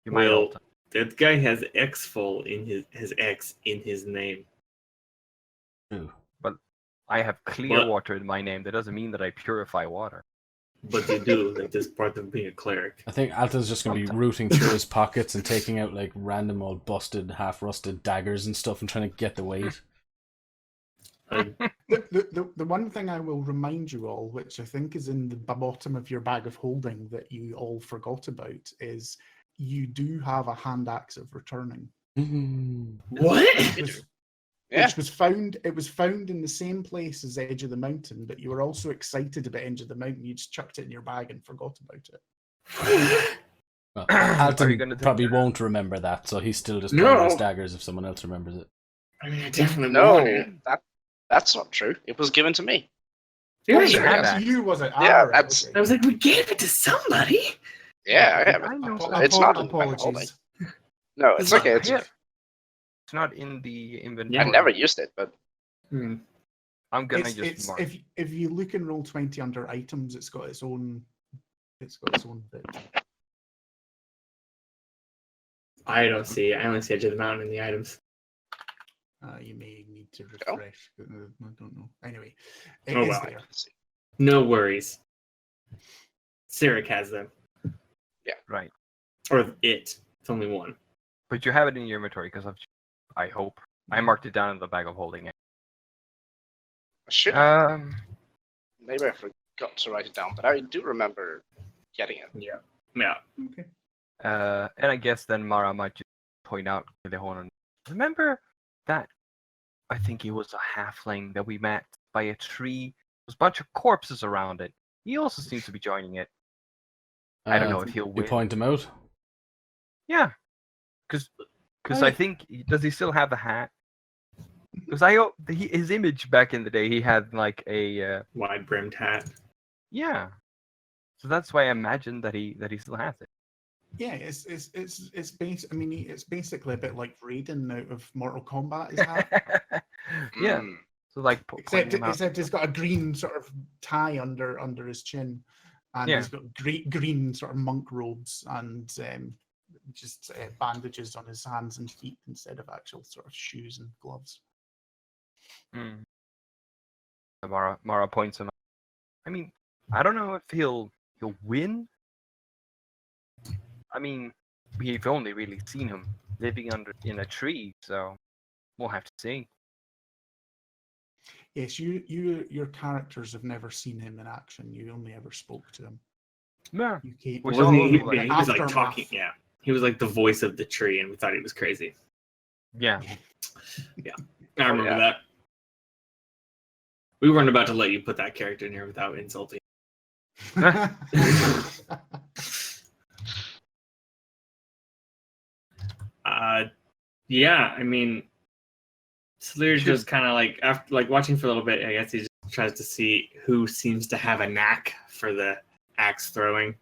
Speaker 3: Well, that guy has X-Full in his X in his name.
Speaker 2: True.
Speaker 5: But I have clear water in my name. That doesn't mean that I purify water.
Speaker 3: But you do, like this part of being a cleric.
Speaker 2: I think Alton's just going to be rooting through his pockets and taking out like random old busted, half-rusted daggers and stuff and trying to get the weight.
Speaker 1: The one thing I will remind you all, which I think is in the bottom of your bag of holding that you all forgot about, is you do have a hand axe of returning.
Speaker 3: What?
Speaker 1: Which was found. It was found in the same place as Edge of the Mountain, but you were also excited about Edge of the Mountain. You just chucked it in your bag and forgot about it.
Speaker 2: Well, Alton probably won't remember that, so he's still just playing his daggers if someone else remembers it.
Speaker 3: I mean, I definitely want it.
Speaker 4: That's not true. It was given to me.
Speaker 3: Seriously?
Speaker 1: To you, was it?
Speaker 4: Yeah,
Speaker 1: right,
Speaker 4: that's.
Speaker 1: okay.
Speaker 3: I was like, we gave it to somebody.
Speaker 4: Yeah, I have it. It's not in my holding.
Speaker 1: Apologies.
Speaker 4: No, it's okay.
Speaker 5: It's not in the inventory.
Speaker 4: I never used it, but
Speaker 5: I'm gonna just mark.
Speaker 1: If you look in Roll20 under items, it's got its own bit.
Speaker 3: I don't see it. I only see Edge of the Mountain in the items.
Speaker 1: You may need to refresh. I don't know. Anyway, it
Speaker 3: Oh,
Speaker 1: is
Speaker 3: wow.
Speaker 1: there.
Speaker 3: No worries. Sirik has them.
Speaker 4: Yeah.
Speaker 5: Right.
Speaker 3: Or it. It's only one.
Speaker 5: But you have it in your inventory because I hope. I marked it down in the bag of holding it.
Speaker 4: Shit. Maybe I forgot to write it down, but I do remember getting it.
Speaker 3: Yeah.
Speaker 1: Okay.
Speaker 5: And I guess then Mara might just point out to the Honan. Remember that? I think he was a halfling that we met by a tree. There's a bunch of corpses around it. He also seems to be joining it. I don't know if he'll win.
Speaker 2: You point him out?
Speaker 5: Yeah. Because I think, does he still have the hat? Because his image back in the day, he had like a
Speaker 3: wide brimmed hat.
Speaker 5: Yeah. So that's why I imagine that he still has it.
Speaker 1: Yeah, it's basically a bit like Raiden out of Mortal Kombat. His hat.
Speaker 5: Yeah. So like,
Speaker 1: except he's got a green sort of tie under his chin, and he's got green sort of monk robes and just bandages on his hands and feet instead of actual sort of shoes and gloves.
Speaker 5: Mara points him out. I mean, I don't know if he'll win. I mean, we've only really seen him living in a tree, so we'll have to see.
Speaker 1: Yes, your characters have never seen him in action. You only ever spoke to him.
Speaker 5: Yeah.
Speaker 3: He was like talking. Yeah, he was like the voice of the tree, and we thought he was crazy.
Speaker 5: Yeah.
Speaker 3: Yeah, I remember that. We weren't about to let you put that character in here without insulting. Yeah, I mean, Sleer's
Speaker 5: Should-
Speaker 3: just kind of like after like watching for a little bit. I guess he just tries to see who seems to have a knack for the axe throwing.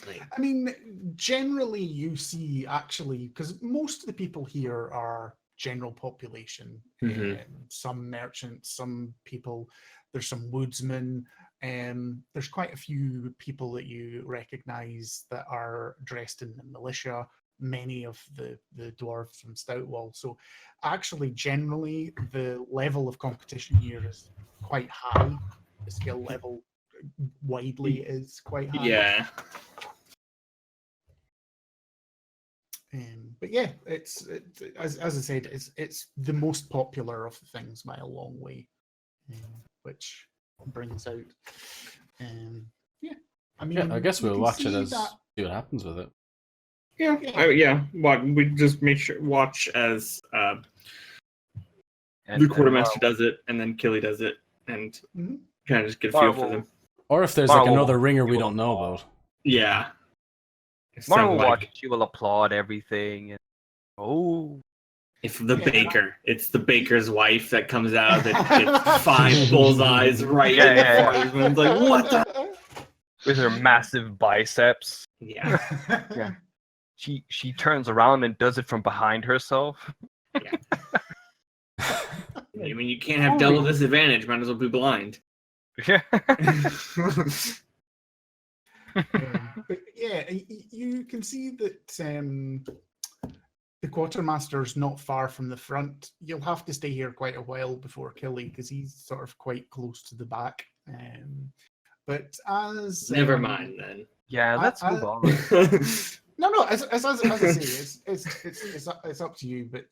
Speaker 3: Like,
Speaker 1: I mean, generally you see actually, because most of the people here are general population.
Speaker 3: Mhm.
Speaker 1: Some merchants, some people, there's some woodsmen, there's quite a few people that you recognize that are dressed in the militia, many of the dwarves from Stoutwall. So actually, generally, the level of competition here is quite high. The skill level widely is quite high.
Speaker 3: yeah,
Speaker 1: But yeah, as I said, it's the most popular of the things by a long way, which brings out, yeah. I mean,
Speaker 2: Yeah, I guess
Speaker 1: you
Speaker 2: we'll
Speaker 1: can
Speaker 2: watch it
Speaker 1: see
Speaker 2: as
Speaker 1: that-
Speaker 2: see what happens with it.
Speaker 3: yeah. What we just make sure watch as
Speaker 5: and
Speaker 3: the quartermaster
Speaker 5: Mara-
Speaker 3: does it, and then Killy does it, and
Speaker 1: Mhm.
Speaker 3: kind of just get a
Speaker 5: Mara
Speaker 3: feel for
Speaker 5: will-
Speaker 3: them.
Speaker 2: Or if there's
Speaker 5: Mara
Speaker 2: like
Speaker 5: will
Speaker 2: another ringer we
Speaker 5: do a
Speaker 2: don't know
Speaker 5: lot.
Speaker 2: about.
Speaker 3: Yeah. If
Speaker 5: Mara will
Speaker 3: somebody-
Speaker 5: watch. She will applaud everything. And, oh,
Speaker 3: If the
Speaker 1: Yeah.
Speaker 3: baker, it's the baker's wife that comes out that gets 5 bullseyes right
Speaker 5: Yeah,
Speaker 3: in the
Speaker 5: yeah,
Speaker 3: forehead. Everyone's like, what the?
Speaker 5: with her massive biceps,
Speaker 3: Yeah.
Speaker 5: Yeah. she turns around and does it from behind herself.
Speaker 3: I mean, you can't have double disadvantage. Might as well be blind.
Speaker 5: Yeah.
Speaker 1: But yeah, you can see that the quartermaster's not far from the front. You'll have to stay here quite a while before Killy because he's sort of quite close to the back. But as
Speaker 3: Never mind then.
Speaker 5: Yeah, let's move on.
Speaker 1: No. As I say, it's up to you. But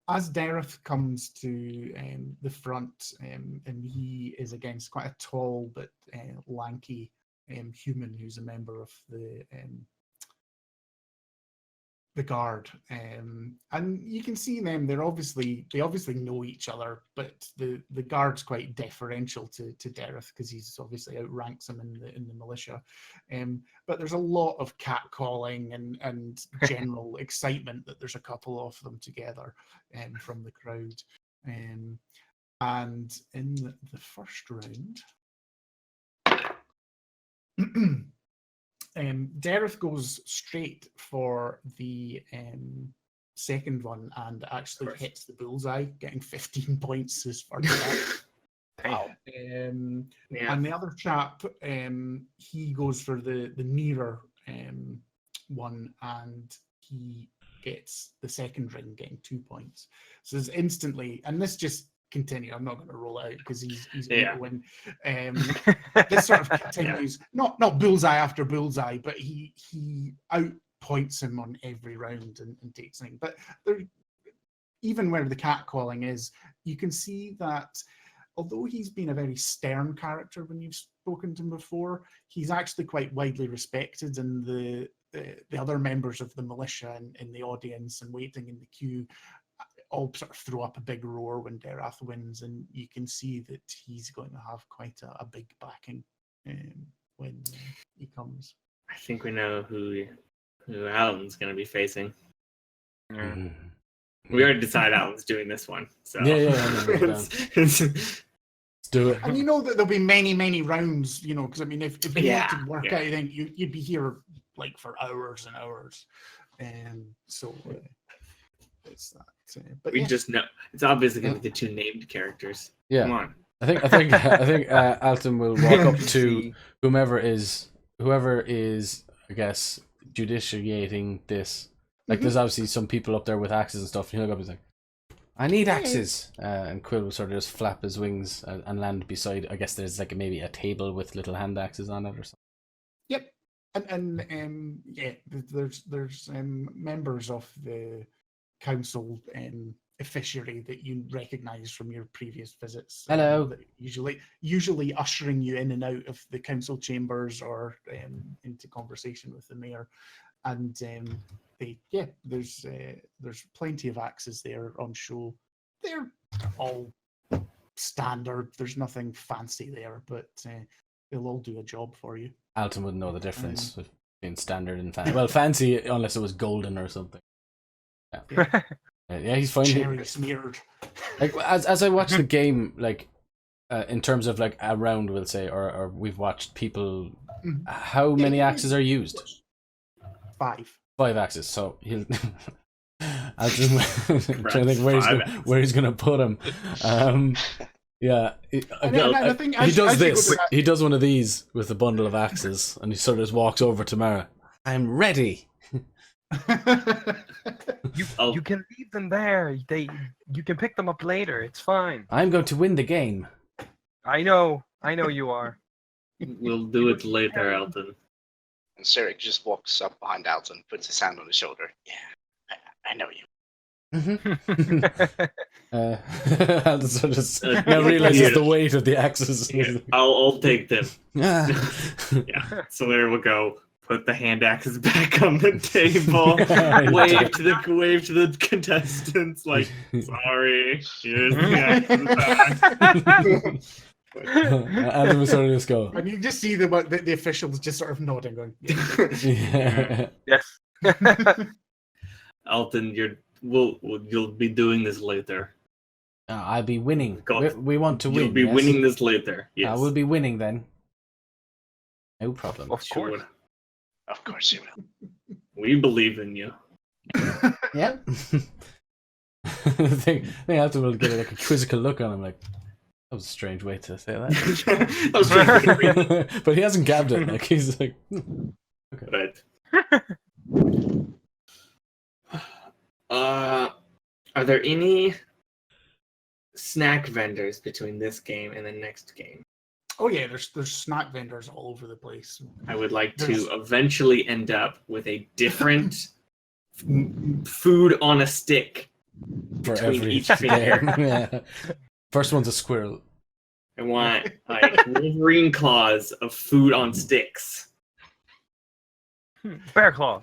Speaker 1: as Dareth comes to the front, and he is against quite a tall but lanky human who's a member of the guard, and you can see them. They obviously know each other, but the guard's quite deferential to Dareth because he's obviously outranks him in the militia. But there's a lot of catcalling and general excitement that there's a couple of them together from the crowd. And in the first round, Dareth goes straight for the second one and actually hits the bullseye, getting 15 points as far as that.
Speaker 5: Wow.
Speaker 3: Yeah.
Speaker 1: And the other chap, he goes for the nearer one, and he gets the second ring, getting 2 points. So it's instantly, and this just continue. I'm not going to roll it out because he's going to win. This sort of continues, not bullseye after bullseye, but he outpoints him on every round and takes things. But there, even where the catcalling is, you can see that although he's been a very stern character when you've spoken to him before, he's actually quite widely respected, and the other members of the militia in the audience and waiting in the queue all sort of throw up a big roar when Dareth wins, and you can see that he's going to have quite a big backing when he comes.
Speaker 3: I think we know who Alan's going to be facing.
Speaker 5: Yeah.
Speaker 3: We already decided Alan's doing this one. So
Speaker 2: Yeah, Let's do it.
Speaker 1: And you know that there'll be many rounds, because I mean, if you had to work
Speaker 3: yeah.
Speaker 1: out, then you'd be here like for hours and hours, and so it's that. But
Speaker 3: we just know it's obviously going to be the 2 named characters.
Speaker 2: Yeah.
Speaker 3: Come on.
Speaker 2: I think Alton will walk up to whoever is, I guess, judiciating this. Like, there's obviously some people up there with axes and stuff. And he'll go up and he's like, I need axes. And Quill will sort of just flap his wings and land beside. I guess there's like maybe a table with little hand axes on it or something.
Speaker 1: Yep, and yeah, there's members of the council officiary that you recognize from your previous visits.
Speaker 2: Hello.
Speaker 1: That usually ushering you in and out of the council chambers or into conversation with the mayor. And there's plenty of axes there on show. They're all standard. There's nothing fancy there, but they'll all do a job for you.
Speaker 2: Alton would know the difference. between standard and fancy. Well, fancy unless it was golden or something. Yeah, yeah, he's fine.
Speaker 1: Cherry smeared.
Speaker 2: Like as I watch the game, like in terms of like a round, we'll say, or we've watched people. How many axes are used?
Speaker 1: 5.
Speaker 2: 5 axes. So he'll. I was just trying to think where he's gonna put him. Yeah, he does this. He does one of these with a bundle of axes, and he sort of just walks over to Mara. I'm ready.
Speaker 5: You can leave them there. You can pick them up later. It's fine.
Speaker 2: I'm going to win the game.
Speaker 5: I know you are.
Speaker 3: We'll do it later, Elton.
Speaker 4: And Sirik just walks up behind Alton, puts his hand on his shoulder. Yeah, I know you.
Speaker 2: Alton sort of now realizes the weight of the axes.
Speaker 3: Yeah, I'll take them.
Speaker 2: Yeah.
Speaker 3: Yeah. So there we go. Put the hand axes back on the table. wave to the contestants. Like, sorry. Here's the axes back.
Speaker 2: Alton was sort of just go.
Speaker 1: And you just see the officials just sort of nodding, going,
Speaker 2: Yeah.
Speaker 5: Yes.
Speaker 3: Alton, you'll be doing this later.
Speaker 2: I'll be winning.
Speaker 3: God.
Speaker 2: We want to win.
Speaker 3: You'll be
Speaker 2: yes?
Speaker 3: winning this later. Yes.
Speaker 2: I will be winning then. No problem.
Speaker 5: Of course.
Speaker 3: Sure.
Speaker 4: Of course you will.
Speaker 3: We believe in you.
Speaker 2: Yeah. I think Alton will get like a quizzical look on him, like that was a strange way to say that.
Speaker 3: That was pretty
Speaker 2: But he hasn't gabbed it. Like he's like,
Speaker 3: okay. Are there any snack vendors between this game and the next game?
Speaker 1: oh yeah, there's snack vendors all over the place.
Speaker 3: I would like to eventually end up with a different food on a stick
Speaker 2: for
Speaker 3: between
Speaker 2: every
Speaker 3: each finger.
Speaker 2: yeah. First one's a squirrel.
Speaker 3: I want like Wolverine claws of food on sticks.
Speaker 5: Bear claw.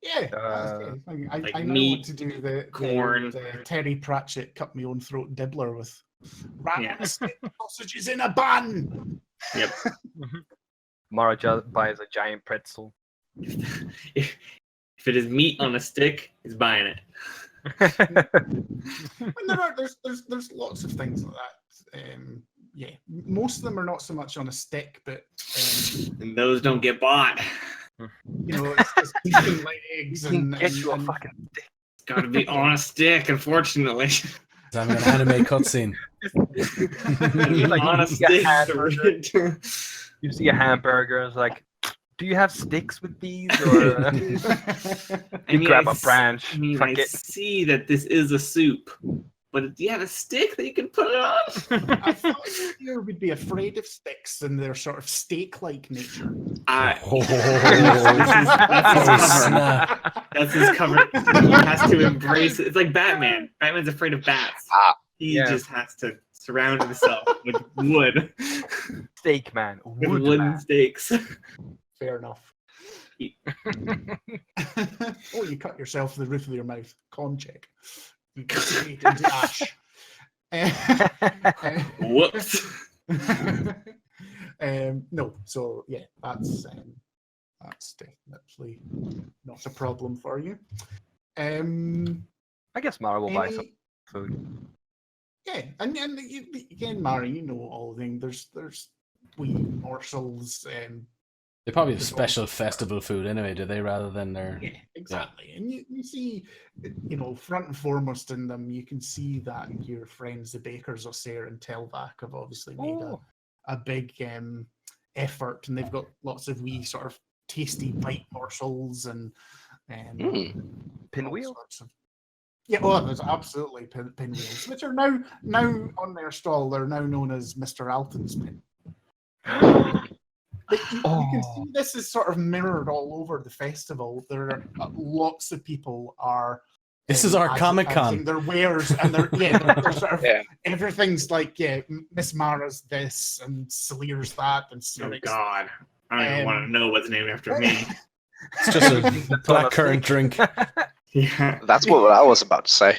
Speaker 1: Yeah, I
Speaker 3: like
Speaker 1: know
Speaker 3: meat,
Speaker 1: what to do. The
Speaker 3: corn.
Speaker 1: the Terry Pratchett cut my own throat dibbler with rat
Speaker 3: Yeah.
Speaker 1: stick sausages in a bun.
Speaker 3: Yep.
Speaker 5: Mara buys a giant pretzel.
Speaker 3: If it is meat on a stick, he's buying it.
Speaker 1: And there's lots of things like that. Yeah, most of them are not so much on a stick, but
Speaker 3: And those don't get bought.
Speaker 1: you know, it's chicken legs
Speaker 5: You can
Speaker 1: and
Speaker 5: get you a
Speaker 1: and-
Speaker 5: fucking stick.
Speaker 3: It's got to be on a stick, unfortunately.
Speaker 2: I'm an anime cutscene.
Speaker 5: Like,
Speaker 3: on a
Speaker 5: you see a
Speaker 3: stick.
Speaker 5: hamburger. You see a hamburger, it's like, do you have sticks with these? Or you grab a branch.
Speaker 3: I mean,
Speaker 5: fuck
Speaker 3: I
Speaker 5: it.
Speaker 3: see that this is a soup, but do you have a stick that you can put it on?
Speaker 1: I thought you would be afraid of sticks and their sort of steak-like nature.
Speaker 2: Oh,
Speaker 3: That's
Speaker 2: snap.
Speaker 3: That's his cover. He has to embrace it. It's like Batman. Batman's afraid of bats. He
Speaker 5: Yeah.
Speaker 3: just has to surround himself with wood,
Speaker 5: Steak man.
Speaker 3: with
Speaker 5: Wood
Speaker 3: wooden
Speaker 5: man.
Speaker 3: stakes.
Speaker 1: Fair enough. Oh, you cut yourself the roof of your mouth. Con check. You cut straight into ash.
Speaker 3: Whoops.
Speaker 1: No, so yeah, that's definitely not a problem for you.
Speaker 5: I guess Mara will buy some
Speaker 1: any-
Speaker 5: food.
Speaker 1: Yeah, and you, again, Mari, you know all the things. There's wee morsels.
Speaker 2: They probably have special festival food anyway, do they, rather than their...
Speaker 1: Yeah, exactly. And you see, you know, front and foremost in them, you can see that your friends, the bakers, Osir and Telvac, have obviously made a big effort, and they've got lots of wee sort of tasty bite morsels and
Speaker 5: Pinwheel?
Speaker 1: all sorts of- Yeah, well, there's absolutely pinwheels, which are now on their stall. They're now known as Mr. Alton's pin. But you can see this is sort of mirrored all over the festival. There are lots of people are.
Speaker 2: This is our
Speaker 1: advertising
Speaker 2: Comic-Con.
Speaker 1: Their wares and they're sort of everything's like Miss Mara's this and Salir's that and
Speaker 3: Oh
Speaker 1: Sirik's
Speaker 3: God, I don't even want to know what's named after me.
Speaker 2: It's just a blackcurrant drink.
Speaker 3: Yeah.
Speaker 4: That's what I was about to say.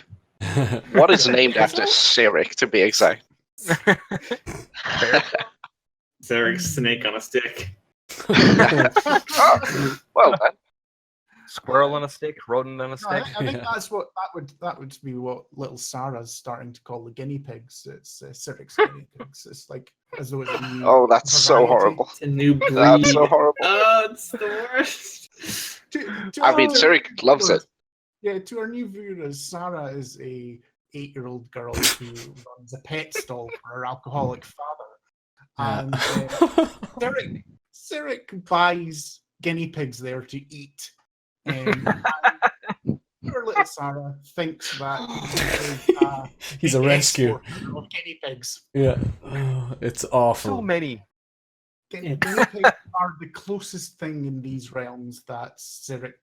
Speaker 4: What is named after Sirik, to be exact?
Speaker 3: Sarik's snake on a stick.
Speaker 4: Oh, well then.
Speaker 5: Squirrel on a stick, rodent on a
Speaker 1: No,
Speaker 5: stick.
Speaker 1: I think
Speaker 2: Yeah.
Speaker 1: that's what that would be what little Sarah's starting to call the guinea pigs. It's Cyric's guinea pigs. It's like as though it's a new
Speaker 4: Oh, that's so
Speaker 1: variety.
Speaker 4: horrible.
Speaker 3: It's a new breed.
Speaker 4: That's so horrible.
Speaker 3: Oh, it's the worst.
Speaker 4: I mean, Cyric loves it.
Speaker 1: Yeah, to our new viewers, Sarah is a 8-year-old girl who runs a pet stall for her alcoholic father, and Cyric buys guinea pigs there to eat. And poor little Sarah thinks that
Speaker 2: He's a rescue.
Speaker 1: exporter of guinea pigs.
Speaker 2: Yeah. Oh, it's awful.
Speaker 5: So many.
Speaker 1: Guinea pigs are the closest thing in these realms that Cyric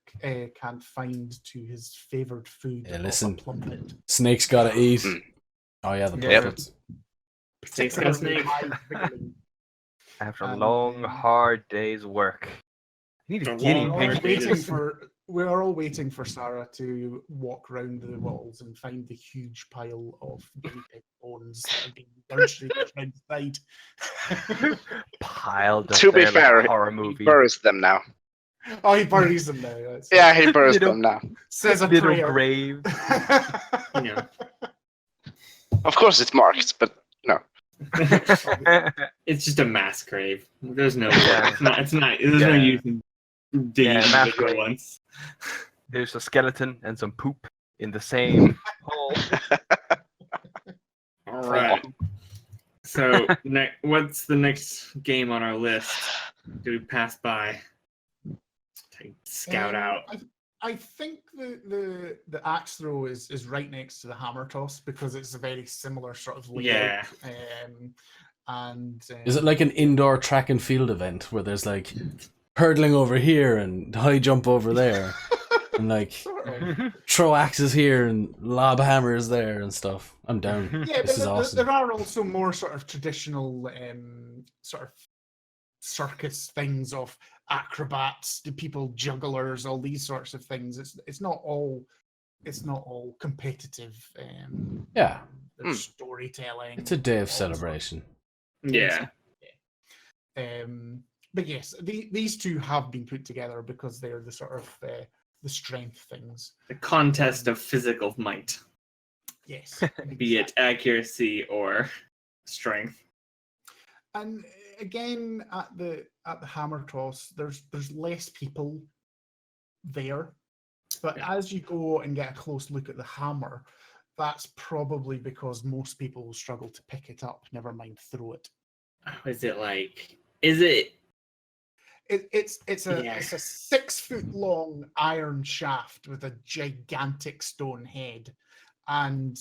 Speaker 1: can find to his favoured food.
Speaker 2: Yeah,
Speaker 1: of
Speaker 2: listen.
Speaker 1: a plumpet.
Speaker 2: Snake's gotta eat. Oh yeah, the
Speaker 5: Yeah.
Speaker 2: puppets.
Speaker 3: Snake's got a snake.
Speaker 5: After a
Speaker 1: And,
Speaker 5: long, hard day's work. I need a
Speaker 3: A
Speaker 5: guinea
Speaker 3: long,
Speaker 5: pig.
Speaker 3: hard
Speaker 1: We're all waiting for Sarah to walk round the walls and find the huge pile of guinea pig bones that have been demonstrated around the side.
Speaker 5: Piled up
Speaker 4: To be
Speaker 5: there like
Speaker 4: fair,
Speaker 5: a horror
Speaker 4: he
Speaker 5: movie.
Speaker 4: buries them now.
Speaker 1: Oh, he buries them now. That's it.
Speaker 4: Yeah, he buries
Speaker 5: Little-
Speaker 4: them now.
Speaker 1: Says a
Speaker 5: Little
Speaker 1: prayer.
Speaker 5: grave.
Speaker 3: Yeah.
Speaker 4: Of course, it's marked, but no.
Speaker 3: It's just a mass grave. There's no.
Speaker 5: Yeah.
Speaker 3: It's not. There's no
Speaker 5: Yeah.
Speaker 3: use in digging
Speaker 5: Yeah, mass
Speaker 3: individual
Speaker 5: grave.
Speaker 3: ones.
Speaker 5: There's a skeleton and some poop in the same hole.
Speaker 3: All right. So, what's the next game on our list? Do we pass by? Take scout out.
Speaker 1: I think the axe throw is right next to the hammer toss because it's a very similar sort of layout.
Speaker 2: Is it like an indoor track and field event where there's like hurdling over here and high jump over there and like
Speaker 1: sort of.
Speaker 2: throw axes here and lob hammers there and stuff? I'm down.
Speaker 1: Yeah,
Speaker 2: This
Speaker 1: but
Speaker 2: is awesome.
Speaker 1: there are also more sort of traditional sort of circus things of acrobats, the people jugglers, all these sorts of things. It's not all competitive.
Speaker 2: Yeah,
Speaker 1: There's storytelling.
Speaker 2: it's a day of
Speaker 1: all
Speaker 2: celebration.
Speaker 3: Yeah.
Speaker 1: But yes, these two have been put together because they're the sort of the strength things.
Speaker 3: The contest of physical might,
Speaker 1: Yes,
Speaker 3: be it accuracy or strength.
Speaker 1: And again, at the hammer toss, there's less people there, but as you go and get a close look at the hammer, that's probably because most people will struggle to pick it up. Never mind throw it.
Speaker 3: Is it like? Is it?
Speaker 1: It's a
Speaker 3: Yeah.
Speaker 1: it's a 6-foot long iron shaft with a gigantic stone head, and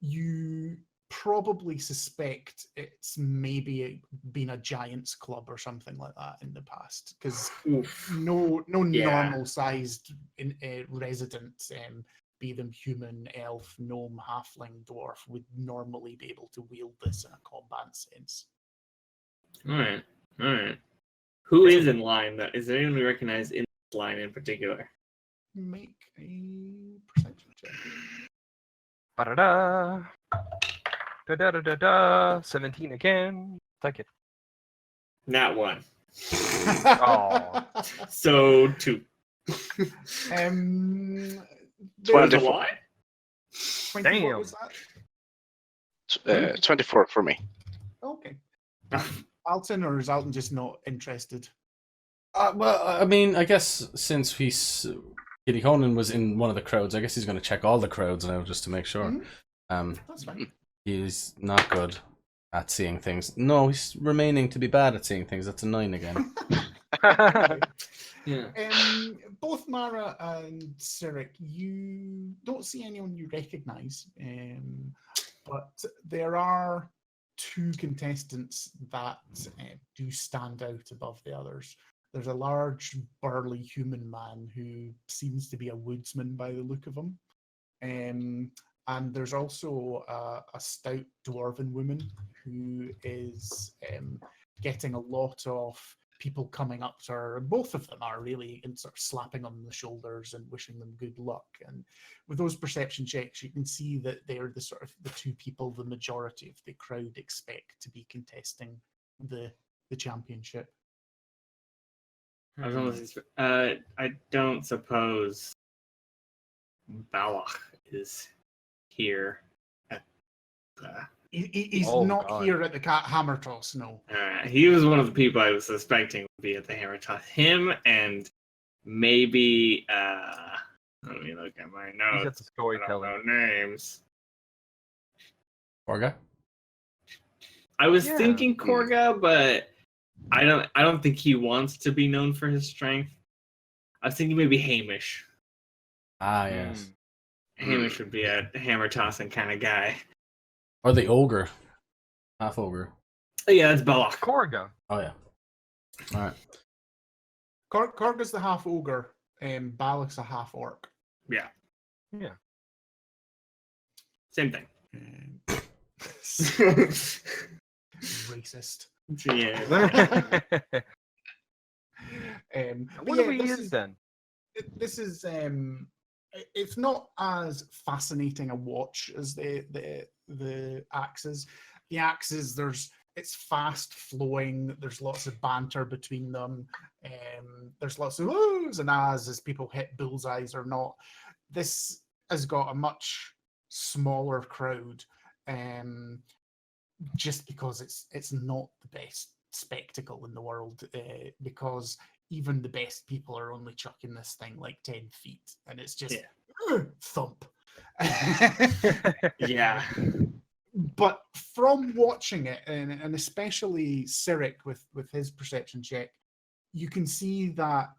Speaker 1: you probably suspect it's maybe been a giant's club or something like that in the past, because
Speaker 3: Oof.
Speaker 1: no
Speaker 3: Yeah.
Speaker 1: normal sized resident, be them human, elf, gnome, halfling, dwarf, would normally be able to wield this in a combat sense.
Speaker 3: All right. All right. Who is in line? Is there anyone we recognize in this line in particular?
Speaker 1: Make a perception check.
Speaker 5: Ba-da-da. Da-da-da-da-da. 17 again. Take it.
Speaker 3: Not one.
Speaker 5: Oh.
Speaker 3: So 2.
Speaker 1: Um,
Speaker 3: There's a
Speaker 4: 24.
Speaker 3: lot.
Speaker 1: 20,
Speaker 5: Damn.
Speaker 1: what was that?
Speaker 4: 24 for me.
Speaker 1: Okay. Alton, or is Alton just not interested?
Speaker 2: Well, I mean, I guess since Kitty Conan was in one of the crowds, I guess he's going to check all the crowds now just to make sure.
Speaker 1: Mhm. That's fine.
Speaker 2: He's not good at seeing things. No, he's remaining to be bad at seeing things. That's a 9 again.
Speaker 3: Yeah.
Speaker 1: Both Mara and Cyric, you don't see anyone you recognise, but there are 2 contestants that do stand out above the others. There's a large, burly human man who seems to be a woodsman by the look of him. And there's also a stout dwarven woman who is getting a lot of people coming up to her, and both of them are really and sort of slapping them on the shoulders and wishing them good luck. And with those perception checks, you can see that they're the sort of the 2 people the majority of the crowd expect to be contesting the championship.
Speaker 3: I was almost. I don't suppose Ballach is here at the.
Speaker 1: He's
Speaker 5: Oh,
Speaker 1: not
Speaker 5: God.
Speaker 1: here at the cat hammer toss. No.
Speaker 3: He was one of the people I was suspecting would be at the hammer toss. Him and maybe. Let me look at my
Speaker 5: He's at
Speaker 3: notes.
Speaker 5: the
Speaker 3: I don't
Speaker 5: storytelling.
Speaker 3: know names.
Speaker 2: Korga?
Speaker 3: I was
Speaker 5: Yeah.
Speaker 3: thinking Korga, but I don't think he wants to be known for his strength. I was thinking maybe Hamish.
Speaker 2: Ah, yes.
Speaker 3: Hamish would be a hammer tossing kind of guy.
Speaker 2: Or the ogre. Half ogre.
Speaker 3: Oh, yeah, that's Ballach.
Speaker 5: Korga.
Speaker 2: Oh, yeah. Alright.
Speaker 1: Korga's the half ogre, and Balak's a half orc.
Speaker 3: Yeah,
Speaker 5: Yeah.
Speaker 3: same thing.
Speaker 1: Racist.
Speaker 3: Yeah.
Speaker 1: But
Speaker 5: What
Speaker 1: yeah,
Speaker 5: do we
Speaker 1: this
Speaker 5: use
Speaker 1: is-
Speaker 5: then?
Speaker 1: This is it's not as fascinating a watch as the axes. The axes, it's fast flowing. There's lots of banter between them. There's lots of oohs and ahs as people hit bullseyes or not. This has got a much smaller crowd, just because it's not the best spectacle in the world. Because even the best people are only chucking this thing like 10 feet, and it's just thump.
Speaker 3: Yeah.
Speaker 1: But from watching it, and especially Cyric with his perception check, you can see that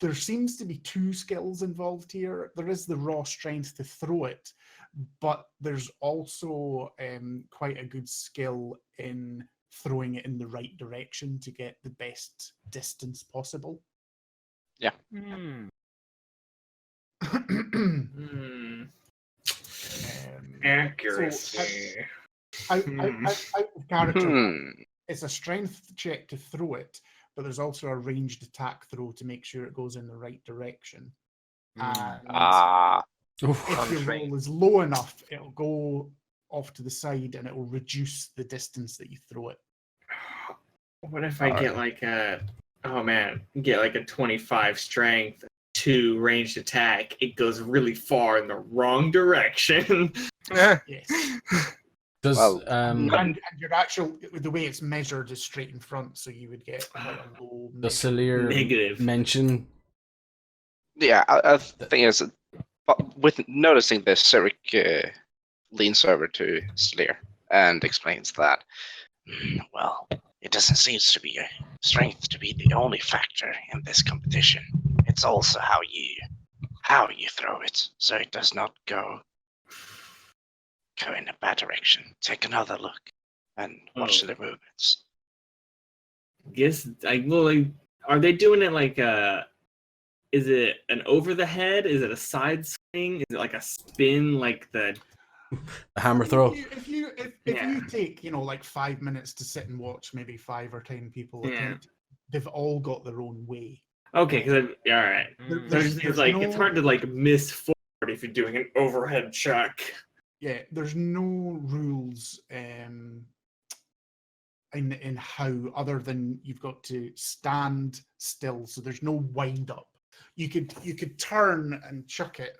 Speaker 1: there seems to be two skills involved here. There is the raw strength to throw it, but there's also quite a good skill in throwing it in the right direction to get the best distance possible.
Speaker 3: Accuracy.
Speaker 1: Out of character, it's a strength check to throw it, but there's also a ranged attack throw to make sure it goes in the right direction. And if your roll is low enough, it'll go off to the side and it will reduce the distance that you throw it.
Speaker 3: What if I get like a 25 strength, 2 ranged attack? It goes really far in the wrong direction.
Speaker 1: Yes.
Speaker 2: Does
Speaker 4: Well,
Speaker 1: And your actual, the way it's measured is straight in front, so you would get quite a low.
Speaker 2: does
Speaker 1: measure.
Speaker 2: Celir
Speaker 3: Negative.
Speaker 2: mention
Speaker 4: Yeah, I think is with noticing this, Cyric leans over to Sleer and explains that. Well, it doesn't seem to be strength to be the only factor in this competition. It's also how you throw it, so it does not go in a bad direction. Take another look and watch their movements.
Speaker 3: Are they doing it like is it an over the head? Is it a side swing? Is it like a spin like the
Speaker 2: hammer throw?
Speaker 1: If you take like 5 minutes to sit and watch maybe 5 or 10 people attempt, they've all got their own way.
Speaker 3: Okay, because all right. It's hard to like miss forward if you're doing an overhead chuck.
Speaker 1: Yeah, there's no rules in how, other than you've got to stand still, so there's no wind up. You could turn and chuck it,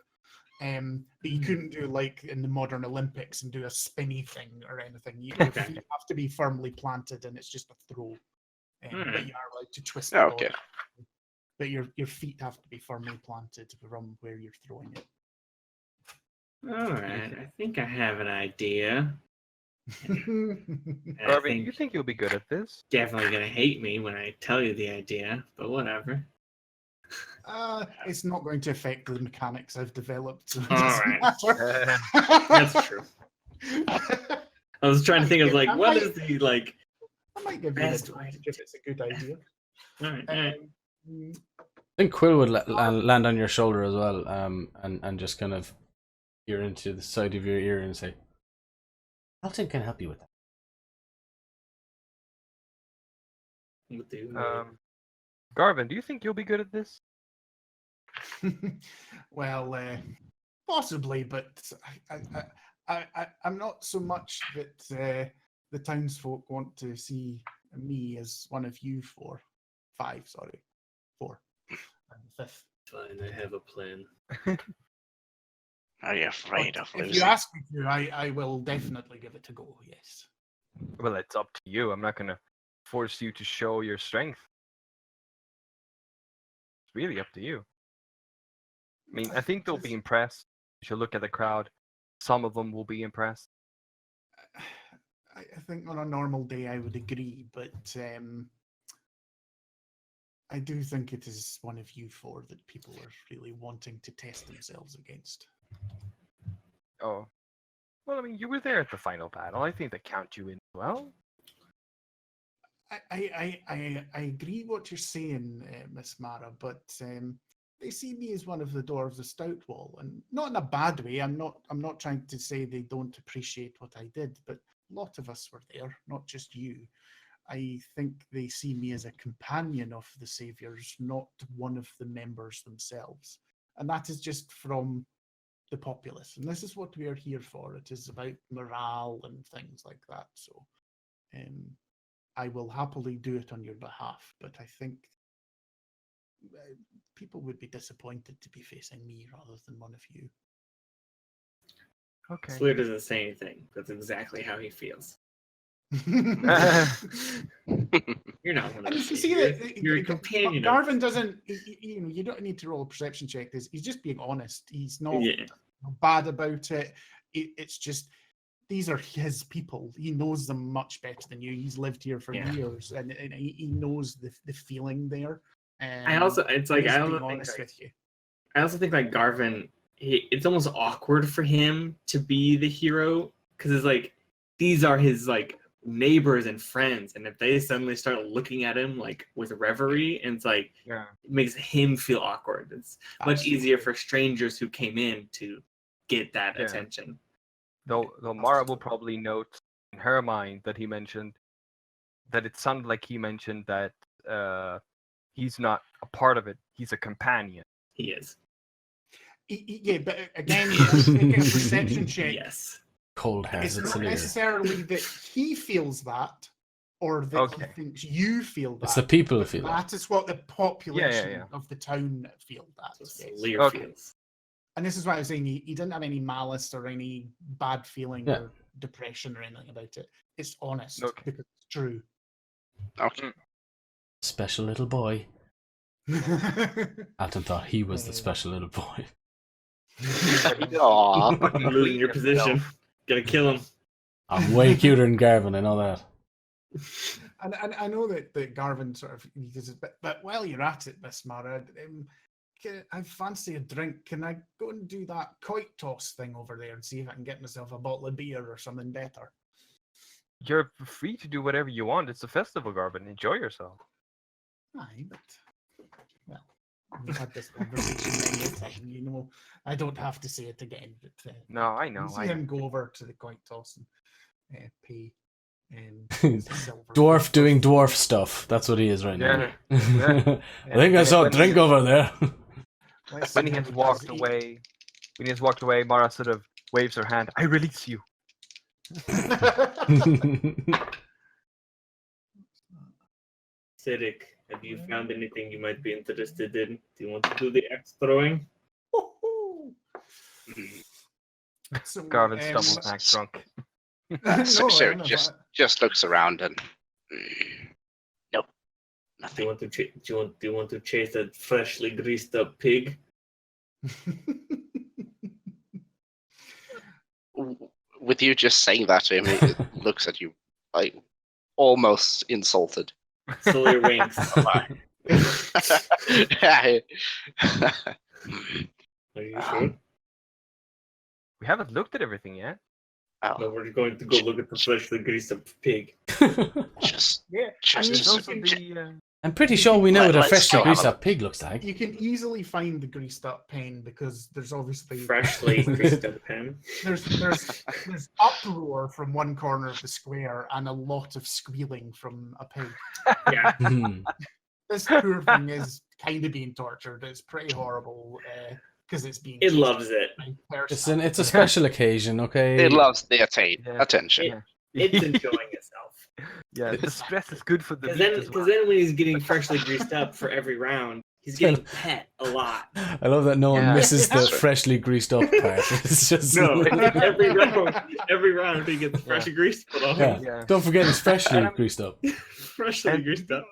Speaker 1: but you couldn't do like in the modern Olympics and do a spinny thing or anything. Your feet have to be firmly planted, and it's just a throw. But you are allowed to twist the ball. But your feet have to be firmly planted from where you're throwing it.
Speaker 3: All right, I think I have an idea.
Speaker 5: Garvin, you think you'll be good at this?
Speaker 3: Definitely gonna hate me when I tell you the idea, but whatever.
Speaker 1: It's not going to affect the mechanics I've developed. So
Speaker 3: All right.
Speaker 1: matter.
Speaker 3: That's true. I was trying to think of like what is the like.
Speaker 1: I might give you
Speaker 3: best
Speaker 1: a
Speaker 3: way to
Speaker 1: if it's a good idea.
Speaker 3: All right.
Speaker 2: I think Quill would land on your shoulder as well, and just kind of peer into the side of your ear and say, Alton can help you with that.
Speaker 5: Garvin, do you think you'll be good at this?
Speaker 1: Well, possibly, but I'm not so much that the townsfolk want to see me as one of you 5, sorry. and the 5th.
Speaker 3: Fine, I have a plan.
Speaker 4: Are you afraid
Speaker 1: But
Speaker 4: of
Speaker 1: if you
Speaker 4: losing?
Speaker 1: ask me to, I will definitely give it a go, yes.
Speaker 5: Well, it's up to you. I'm not going to force you to show your strength. It's really up to you. I mean, I think they'll be impressed. If you look at the crowd, some of them will be impressed.
Speaker 1: I think on a normal day I would agree, but I do think it is one of you four that people are really wanting to test themselves against.
Speaker 5: Oh. Well, I mean, you were there at the final battle. I think they count you in as well.
Speaker 1: I agree what you're saying, Miss Mara, but they see me as one of the dwarves of Stoutwall, and not in a bad way. I'm not trying to say they don't appreciate what I did, but a lot of us were there, not just you. I think they see me as a companion of the Saviours, not one of the members themselves. And that is just from the populace. And this is what we are here for. It is about morale and things like that. So I will happily do it on your behalf, but I think people would be disappointed to be facing me rather than one of you.
Speaker 5: Okay.
Speaker 3: Slayer doesn't say anything. That's exactly how he feels. You're not one of
Speaker 1: And
Speaker 3: the
Speaker 1: you see
Speaker 3: Saviors.
Speaker 1: that
Speaker 3: You're a companion. of-
Speaker 1: Garvin doesn't. You don't need to roll a perception check. He's just being honest. He's not
Speaker 3: Yeah.
Speaker 1: bad about it. It's just these are his people. He knows them much better than you. He's lived here for
Speaker 3: Yeah.
Speaker 1: years, and he knows the feeling there.
Speaker 3: I also, it's like,
Speaker 1: he's
Speaker 3: I
Speaker 1: being
Speaker 3: also think,
Speaker 1: honest
Speaker 3: like,
Speaker 1: with you.
Speaker 3: I also think like Garvin, it's almost awkward for him to be the hero because it's like these are his like neighbors and friends, and if they suddenly start looking at him like with reverie, and it's like
Speaker 5: Yeah.
Speaker 3: it makes him feel awkward. It's much easier
Speaker 1: Absolutely.
Speaker 3: for strangers who came in to get that
Speaker 5: Yeah.
Speaker 3: attention.
Speaker 5: Though Mara will probably note in her mind that he mentioned that it sounded like he mentioned that he's not a part of it. He's a companion.
Speaker 3: He is.
Speaker 1: Yeah, but again, making a perception check.
Speaker 3: Yes.
Speaker 2: Cold-hearted
Speaker 1: It's not
Speaker 2: Slayer.
Speaker 1: necessarily that he feels that, or that
Speaker 5: Okay.
Speaker 1: he thinks you feel that.
Speaker 2: It's the people who feel that.
Speaker 1: That is what the population
Speaker 5: yeah.
Speaker 1: of the town feel that.
Speaker 3: That's
Speaker 1: yes.
Speaker 3: what Slayer
Speaker 5: Okay.
Speaker 3: feels.
Speaker 1: And this is why I was saying he didn't have any malice or any bad feeling
Speaker 2: Yeah.
Speaker 1: or depression or anything about it. It's honest
Speaker 5: Okay.
Speaker 1: because it's true.
Speaker 4: Okay.
Speaker 2: Special little boy. Alton thought he was the special little boy.
Speaker 4: Aw.
Speaker 3: You're losing your position. Gotta kill him.
Speaker 2: I'm way cuter than Garvin, I know that.
Speaker 1: And I know that Garvin sort of uses it, but while you're at it, Miss Mara, I fancy a drink. Can I go and do that kite toss thing over there and see if I can get myself a bottle of beer or something better?
Speaker 5: You're free to do whatever you want. It's a festival, Garvin. Enjoy yourself.
Speaker 1: Aye, but well, we've had this conversation many a time. You know, I don't have to say it again. But
Speaker 5: No, I know.
Speaker 1: you see
Speaker 5: I know.
Speaker 1: him go over to the kite toss and pay.
Speaker 2: Dwarf doing dwarf stuff. That's what he is right now.
Speaker 5: Yeah.
Speaker 2: I think I saw a
Speaker 5: When
Speaker 2: drink
Speaker 5: he-
Speaker 2: over there.
Speaker 5: When he has walked away, Mara sort of waves her hand. I release you.
Speaker 3: Cedric, have you found anything you might be interested in? Do you want to do the axe throwing?
Speaker 1: So,
Speaker 5: Garvin stumbles back drunk.
Speaker 1: no,
Speaker 4: Sarah
Speaker 1: no,
Speaker 4: just looks around and nope,
Speaker 3: Do you
Speaker 4: nothing.
Speaker 3: want to do you want to chase that freshly greased up pig?
Speaker 4: With you just saying that to him, he looks at you like almost insulted.
Speaker 3: Slayer winks. Are you sure?
Speaker 5: We haven't looked at everything yet.
Speaker 3: No,
Speaker 4: Oh,
Speaker 3: we're going to go look at the freshly greased up pig.
Speaker 4: just
Speaker 1: yeah,
Speaker 4: Just-
Speaker 1: and
Speaker 5: There's
Speaker 1: you
Speaker 5: also
Speaker 1: can-
Speaker 5: the
Speaker 2: I'm pretty sure we know what a
Speaker 4: Let's
Speaker 2: freshly
Speaker 4: go
Speaker 2: greased
Speaker 4: have a
Speaker 2: up pig looks like.
Speaker 1: you can easily find the greased up pen because there's obviously
Speaker 3: Freshly greased up pen.
Speaker 1: there's uproar from one corner of the square and a lot of squealing from a pig.
Speaker 3: Yeah.
Speaker 2: Hmm.
Speaker 1: This poor thing is kind of being tortured. It's pretty horrible because it's being.
Speaker 3: It
Speaker 1: chased
Speaker 3: loves it.
Speaker 1: by
Speaker 2: It's
Speaker 1: person.
Speaker 2: a special occasion, okay?
Speaker 4: it loves the
Speaker 5: Yeah.
Speaker 4: attention.
Speaker 5: Yeah.
Speaker 3: It's enjoying itself.
Speaker 5: Yeah, the stress is good for the
Speaker 3: Because
Speaker 5: meat
Speaker 3: then,
Speaker 5: as well.
Speaker 3: when he's getting freshly greased up for every round, He's getting pet a lot.
Speaker 2: I love that no one
Speaker 5: Yeah.
Speaker 2: misses the
Speaker 4: That's right.
Speaker 2: freshly greased up part. It's just
Speaker 3: No, every round he gets freshly greased put on.
Speaker 2: yeah.
Speaker 5: Yeah.
Speaker 2: Don't forget it's freshly
Speaker 5: And I'm-
Speaker 2: greased up.
Speaker 3: Freshly
Speaker 5: And-
Speaker 3: greased up.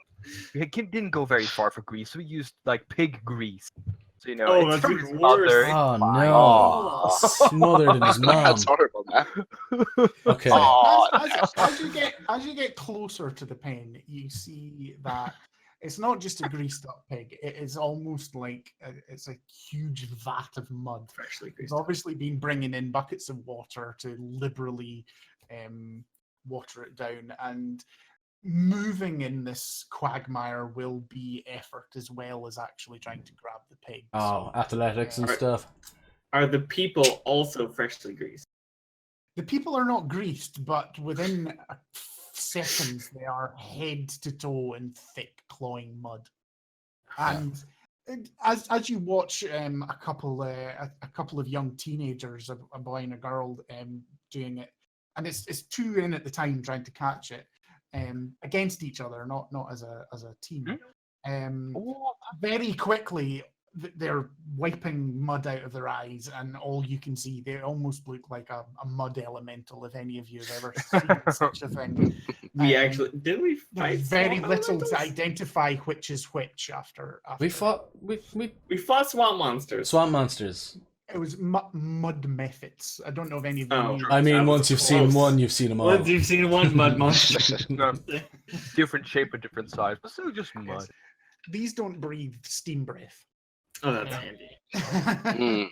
Speaker 5: We didn't go very far for grease. We used like pig grease. So
Speaker 3: Oh,
Speaker 5: it's
Speaker 3: that's
Speaker 5: from
Speaker 3: even
Speaker 5: his mother.
Speaker 3: worse.
Speaker 2: Oh
Speaker 5: fine.
Speaker 2: no!
Speaker 5: Oh.
Speaker 2: Smothered in his mom.
Speaker 4: That's horrible, man.
Speaker 2: Okay.
Speaker 5: Oh.
Speaker 1: As you get closer to the pen, you see that it's not just a greased up pig. It is almost like it's a huge vat of mud.
Speaker 3: Freshly
Speaker 1: It's
Speaker 3: greased up.
Speaker 1: obviously been bringing in buckets of water to liberally water it down, and moving in this quagmire will be effort as well as actually trying to grab the pig.
Speaker 2: Oh, athletics and
Speaker 3: Alright.
Speaker 2: stuff.
Speaker 3: Are the people also freshly greased?
Speaker 1: The people are not greased, but within seconds they are head to toe in thick clawing mud. And as you watch a couple of young teenagers, a boy and a girl, doing it, and it's two in at the time trying to catch it, against each other, not as a team. Very quickly they're wiping mud out of their eyes, and all you can see, they almost look like a mud elemental, if any of you have ever seen such a thing.
Speaker 3: Did we
Speaker 1: There's
Speaker 3: fight?
Speaker 1: very
Speaker 3: swamp
Speaker 1: little
Speaker 3: elementals?
Speaker 1: to identify which is which after.
Speaker 2: We fought
Speaker 3: We fought swamp monsters.
Speaker 2: swamp monsters.
Speaker 1: It was mud methods. I don't know if any of you
Speaker 3: Oh.
Speaker 1: knew.
Speaker 2: I mean,
Speaker 3: That was
Speaker 2: once you've seen
Speaker 3: close.
Speaker 2: one, you've seen them all.
Speaker 3: Once you've seen one mud monster.
Speaker 5: Different shape and different size, but still just mud.
Speaker 1: These don't breathe steam breath.
Speaker 3: Oh, that's
Speaker 1: Yeah.
Speaker 3: handy.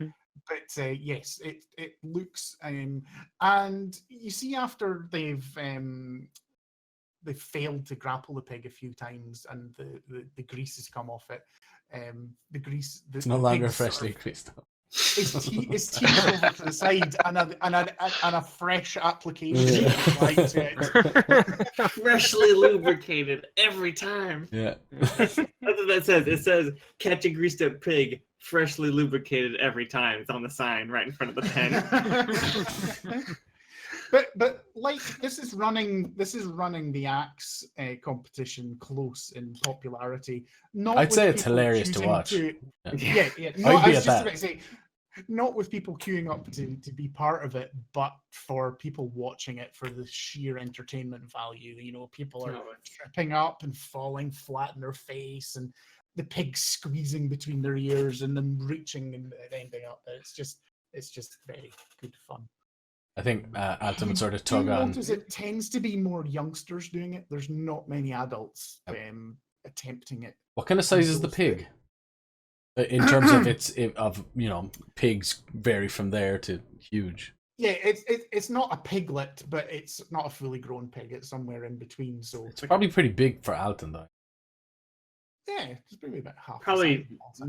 Speaker 4: Mm.
Speaker 1: But yes, it looks and you see after they've failed to grapple the pig a few times and the grease has come off it. The grease
Speaker 2: It's no longer
Speaker 1: pig's sort of-
Speaker 2: freshly greased up.
Speaker 1: His teeth over to the side and a fresh application
Speaker 2: Yeah.
Speaker 1: applied to it.
Speaker 3: Freshly lubricated every time.
Speaker 2: Yeah.
Speaker 3: That's what that says. It says, catch a greased up pig, freshly lubricated every time. It's on the sign right in front of the pen.
Speaker 1: But like this is running the axe competition close in popularity. Not
Speaker 2: I'd
Speaker 1: with
Speaker 2: say it's
Speaker 1: people
Speaker 2: hilarious to
Speaker 1: choosing
Speaker 2: watch.
Speaker 1: Yeah. No,
Speaker 2: I'd
Speaker 1: I
Speaker 2: be
Speaker 1: was
Speaker 2: at
Speaker 1: just
Speaker 2: that.
Speaker 1: about to say, not with people queuing up to be part of it, but for people watching it for the sheer entertainment value. You know, people are tripping up and falling flat in their face, and the pig squeezing between their ears, and them reaching and ending up. It's just very good fun.
Speaker 2: I think Alton would sort of
Speaker 1: Do you
Speaker 2: tug on.
Speaker 1: notice it tends to be more youngsters doing it? There's not many adults attempting it.
Speaker 2: What kind of size is the pig? In terms of pigs vary from there to huge.
Speaker 1: Yeah, it's not a piglet, but it's not a fully grown pig. It's somewhere in between. So
Speaker 2: It's probably pretty big for Alton though.
Speaker 1: yeah, it's maybe about half. the
Speaker 3: Probably
Speaker 1: size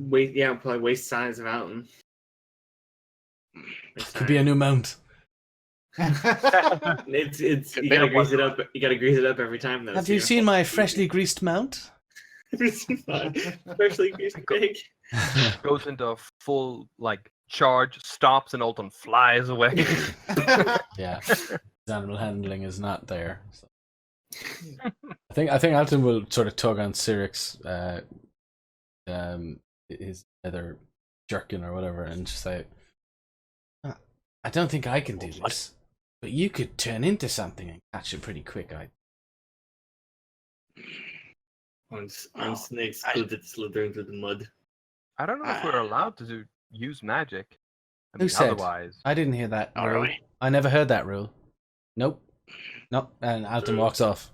Speaker 1: of
Speaker 3: probably waist size of Alton.
Speaker 2: Could be a new mount.
Speaker 3: It's you gotta grease it up. You gotta grease it up every time though.
Speaker 2: Have you seen my freshly greased mount?
Speaker 3: Freshly greased pig?
Speaker 5: Goes into full like charge, stops, and Alton flies away.
Speaker 2: Yeah, his animal handling is not there. So. I think Alton will sort of tug on Cyric's his other jerkin or whatever, and just say, "I don't think I can do this, but you could turn into something and catch it pretty quick."
Speaker 3: One snake slithering through the mud.
Speaker 5: I don't know if we're allowed to use magic. I
Speaker 2: Who
Speaker 5: mean,
Speaker 2: said?
Speaker 5: otherwise.
Speaker 2: I didn't hear that
Speaker 4: Oh,
Speaker 2: rule.
Speaker 4: really?
Speaker 2: I never heard that rule. Nope. And Alton walks off.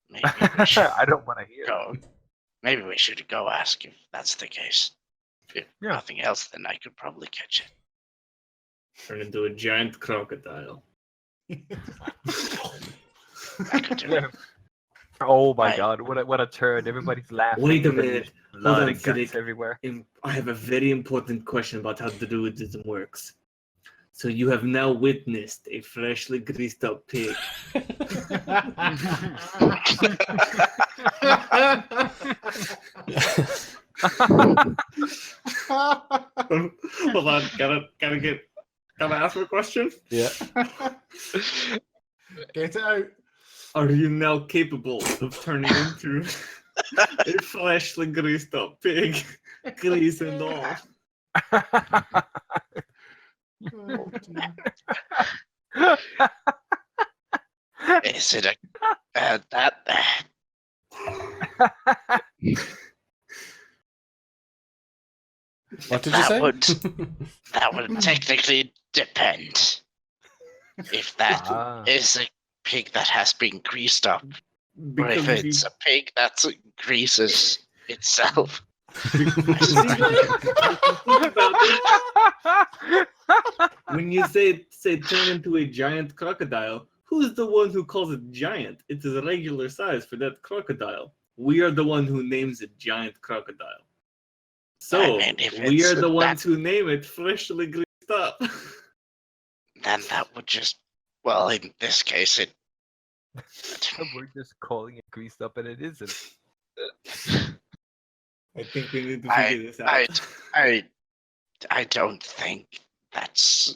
Speaker 4: Maybe we should
Speaker 5: I don't want to hear.
Speaker 4: go. Maybe we should go ask if that's the case. If
Speaker 5: Yeah.
Speaker 4: nothing else, then I could probably catch it.
Speaker 3: Turn into a giant crocodile.
Speaker 4: I could do it.
Speaker 5: Oh my
Speaker 4: Right.
Speaker 5: god, what a turn. Everybody's laughing.
Speaker 3: Wait a
Speaker 5: There's
Speaker 3: minute.
Speaker 5: Blood
Speaker 3: Hold on,
Speaker 5: and guts
Speaker 3: Philip.
Speaker 5: everywhere.
Speaker 3: I have a very important question about how druidism works. So you have now witnessed a freshly greased up pig. Hold on, gotta ask a question.
Speaker 2: Yeah.
Speaker 1: Get it out.
Speaker 3: Are you now capable of turning into A freshly greased up pig, grease and all.
Speaker 1: Oh, dear.
Speaker 4: Is it that?
Speaker 2: What did you
Speaker 4: That
Speaker 2: say?
Speaker 4: that would technically depend. If that is a pig that has been greased up, or if it's a pig that greases itself.
Speaker 3: When you say turn into a giant crocodile, who's the one who calls it giant? It is a regular size for that crocodile. We are the one who names it giant crocodile. So
Speaker 4: I mean, if
Speaker 3: we
Speaker 4: it's
Speaker 3: are the
Speaker 4: that-
Speaker 3: ones who name it freshly greased up.
Speaker 4: Then that would just, well, in this case, it.
Speaker 5: We're just calling it greased up, and it isn't.
Speaker 3: I think we need to figure this out.
Speaker 4: I don't think that's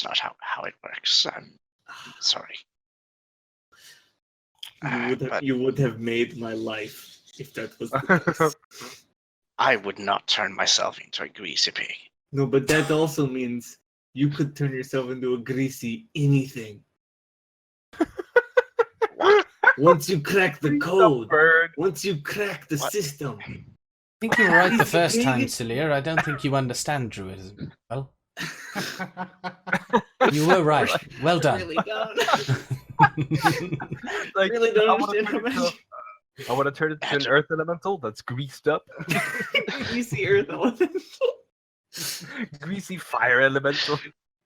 Speaker 4: not how it works. I'm sorry.
Speaker 3: You would have made my life if that was the case.
Speaker 4: I would not turn myself into a greasy pig.
Speaker 3: No, but that also means you could turn yourself into a greasy anything.
Speaker 4: What?
Speaker 3: Once you crack the code,
Speaker 5: Bird.
Speaker 3: once you crack the system.
Speaker 2: I think you were right the first time, Celia. I don't think you understand druidism. Well, you were right. Well done.
Speaker 3: Really don't.
Speaker 5: Like,
Speaker 3: Really don't
Speaker 5: I wanna
Speaker 3: understand
Speaker 5: turn
Speaker 3: how
Speaker 5: into-
Speaker 3: much.
Speaker 5: I want to turn it into an earth elemental that's greased up.
Speaker 3: Greasy earth elemental.
Speaker 5: Greasy fire elemental.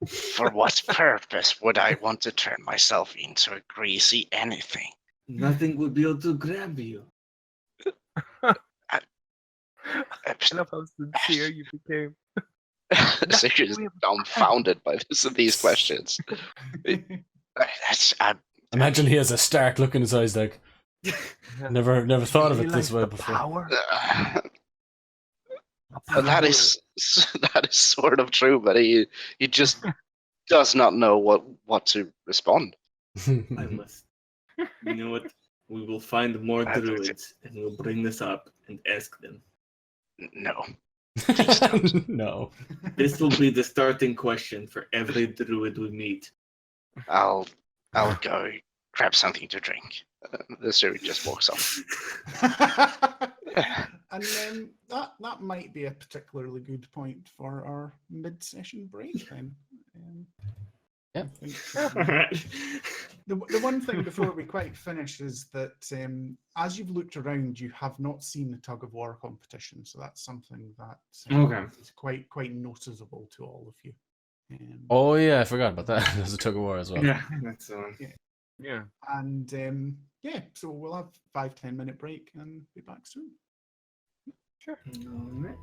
Speaker 4: For what purpose would I want to turn myself into a greasy anything?
Speaker 3: Nothing would be able to grab you.
Speaker 5: I love how sincere you became.
Speaker 4: Sigrid is dumbfounded by these questions.
Speaker 2: Imagine he has a stark look in his eyes like, never thought of it this way before.
Speaker 5: Power?
Speaker 4: That is sort of true, but he just does not know what to respond.
Speaker 3: I must. You know what? We will find more
Speaker 4: I think
Speaker 3: druids and we'll bring this up and ask them.
Speaker 4: No.
Speaker 2: No.
Speaker 3: This will be the starting question for every druid we meet.
Speaker 4: I'll go grab something to drink. The Siri just walks off.
Speaker 1: And that might be a particularly good point for our mid-session break then.
Speaker 2: Yeah.
Speaker 1: I think, the one thing before we quite finish is that as you've looked around, you have not seen the tug of war competition, so that's something that is quite noticeable to all of you.
Speaker 2: Oh yeah, I forgot about that. There's a tug of war as well.
Speaker 3: Yeah, that's
Speaker 5: Yeah.
Speaker 1: And so we'll have 5-10 minute break and be back soon.
Speaker 5: Sure.
Speaker 3: all right.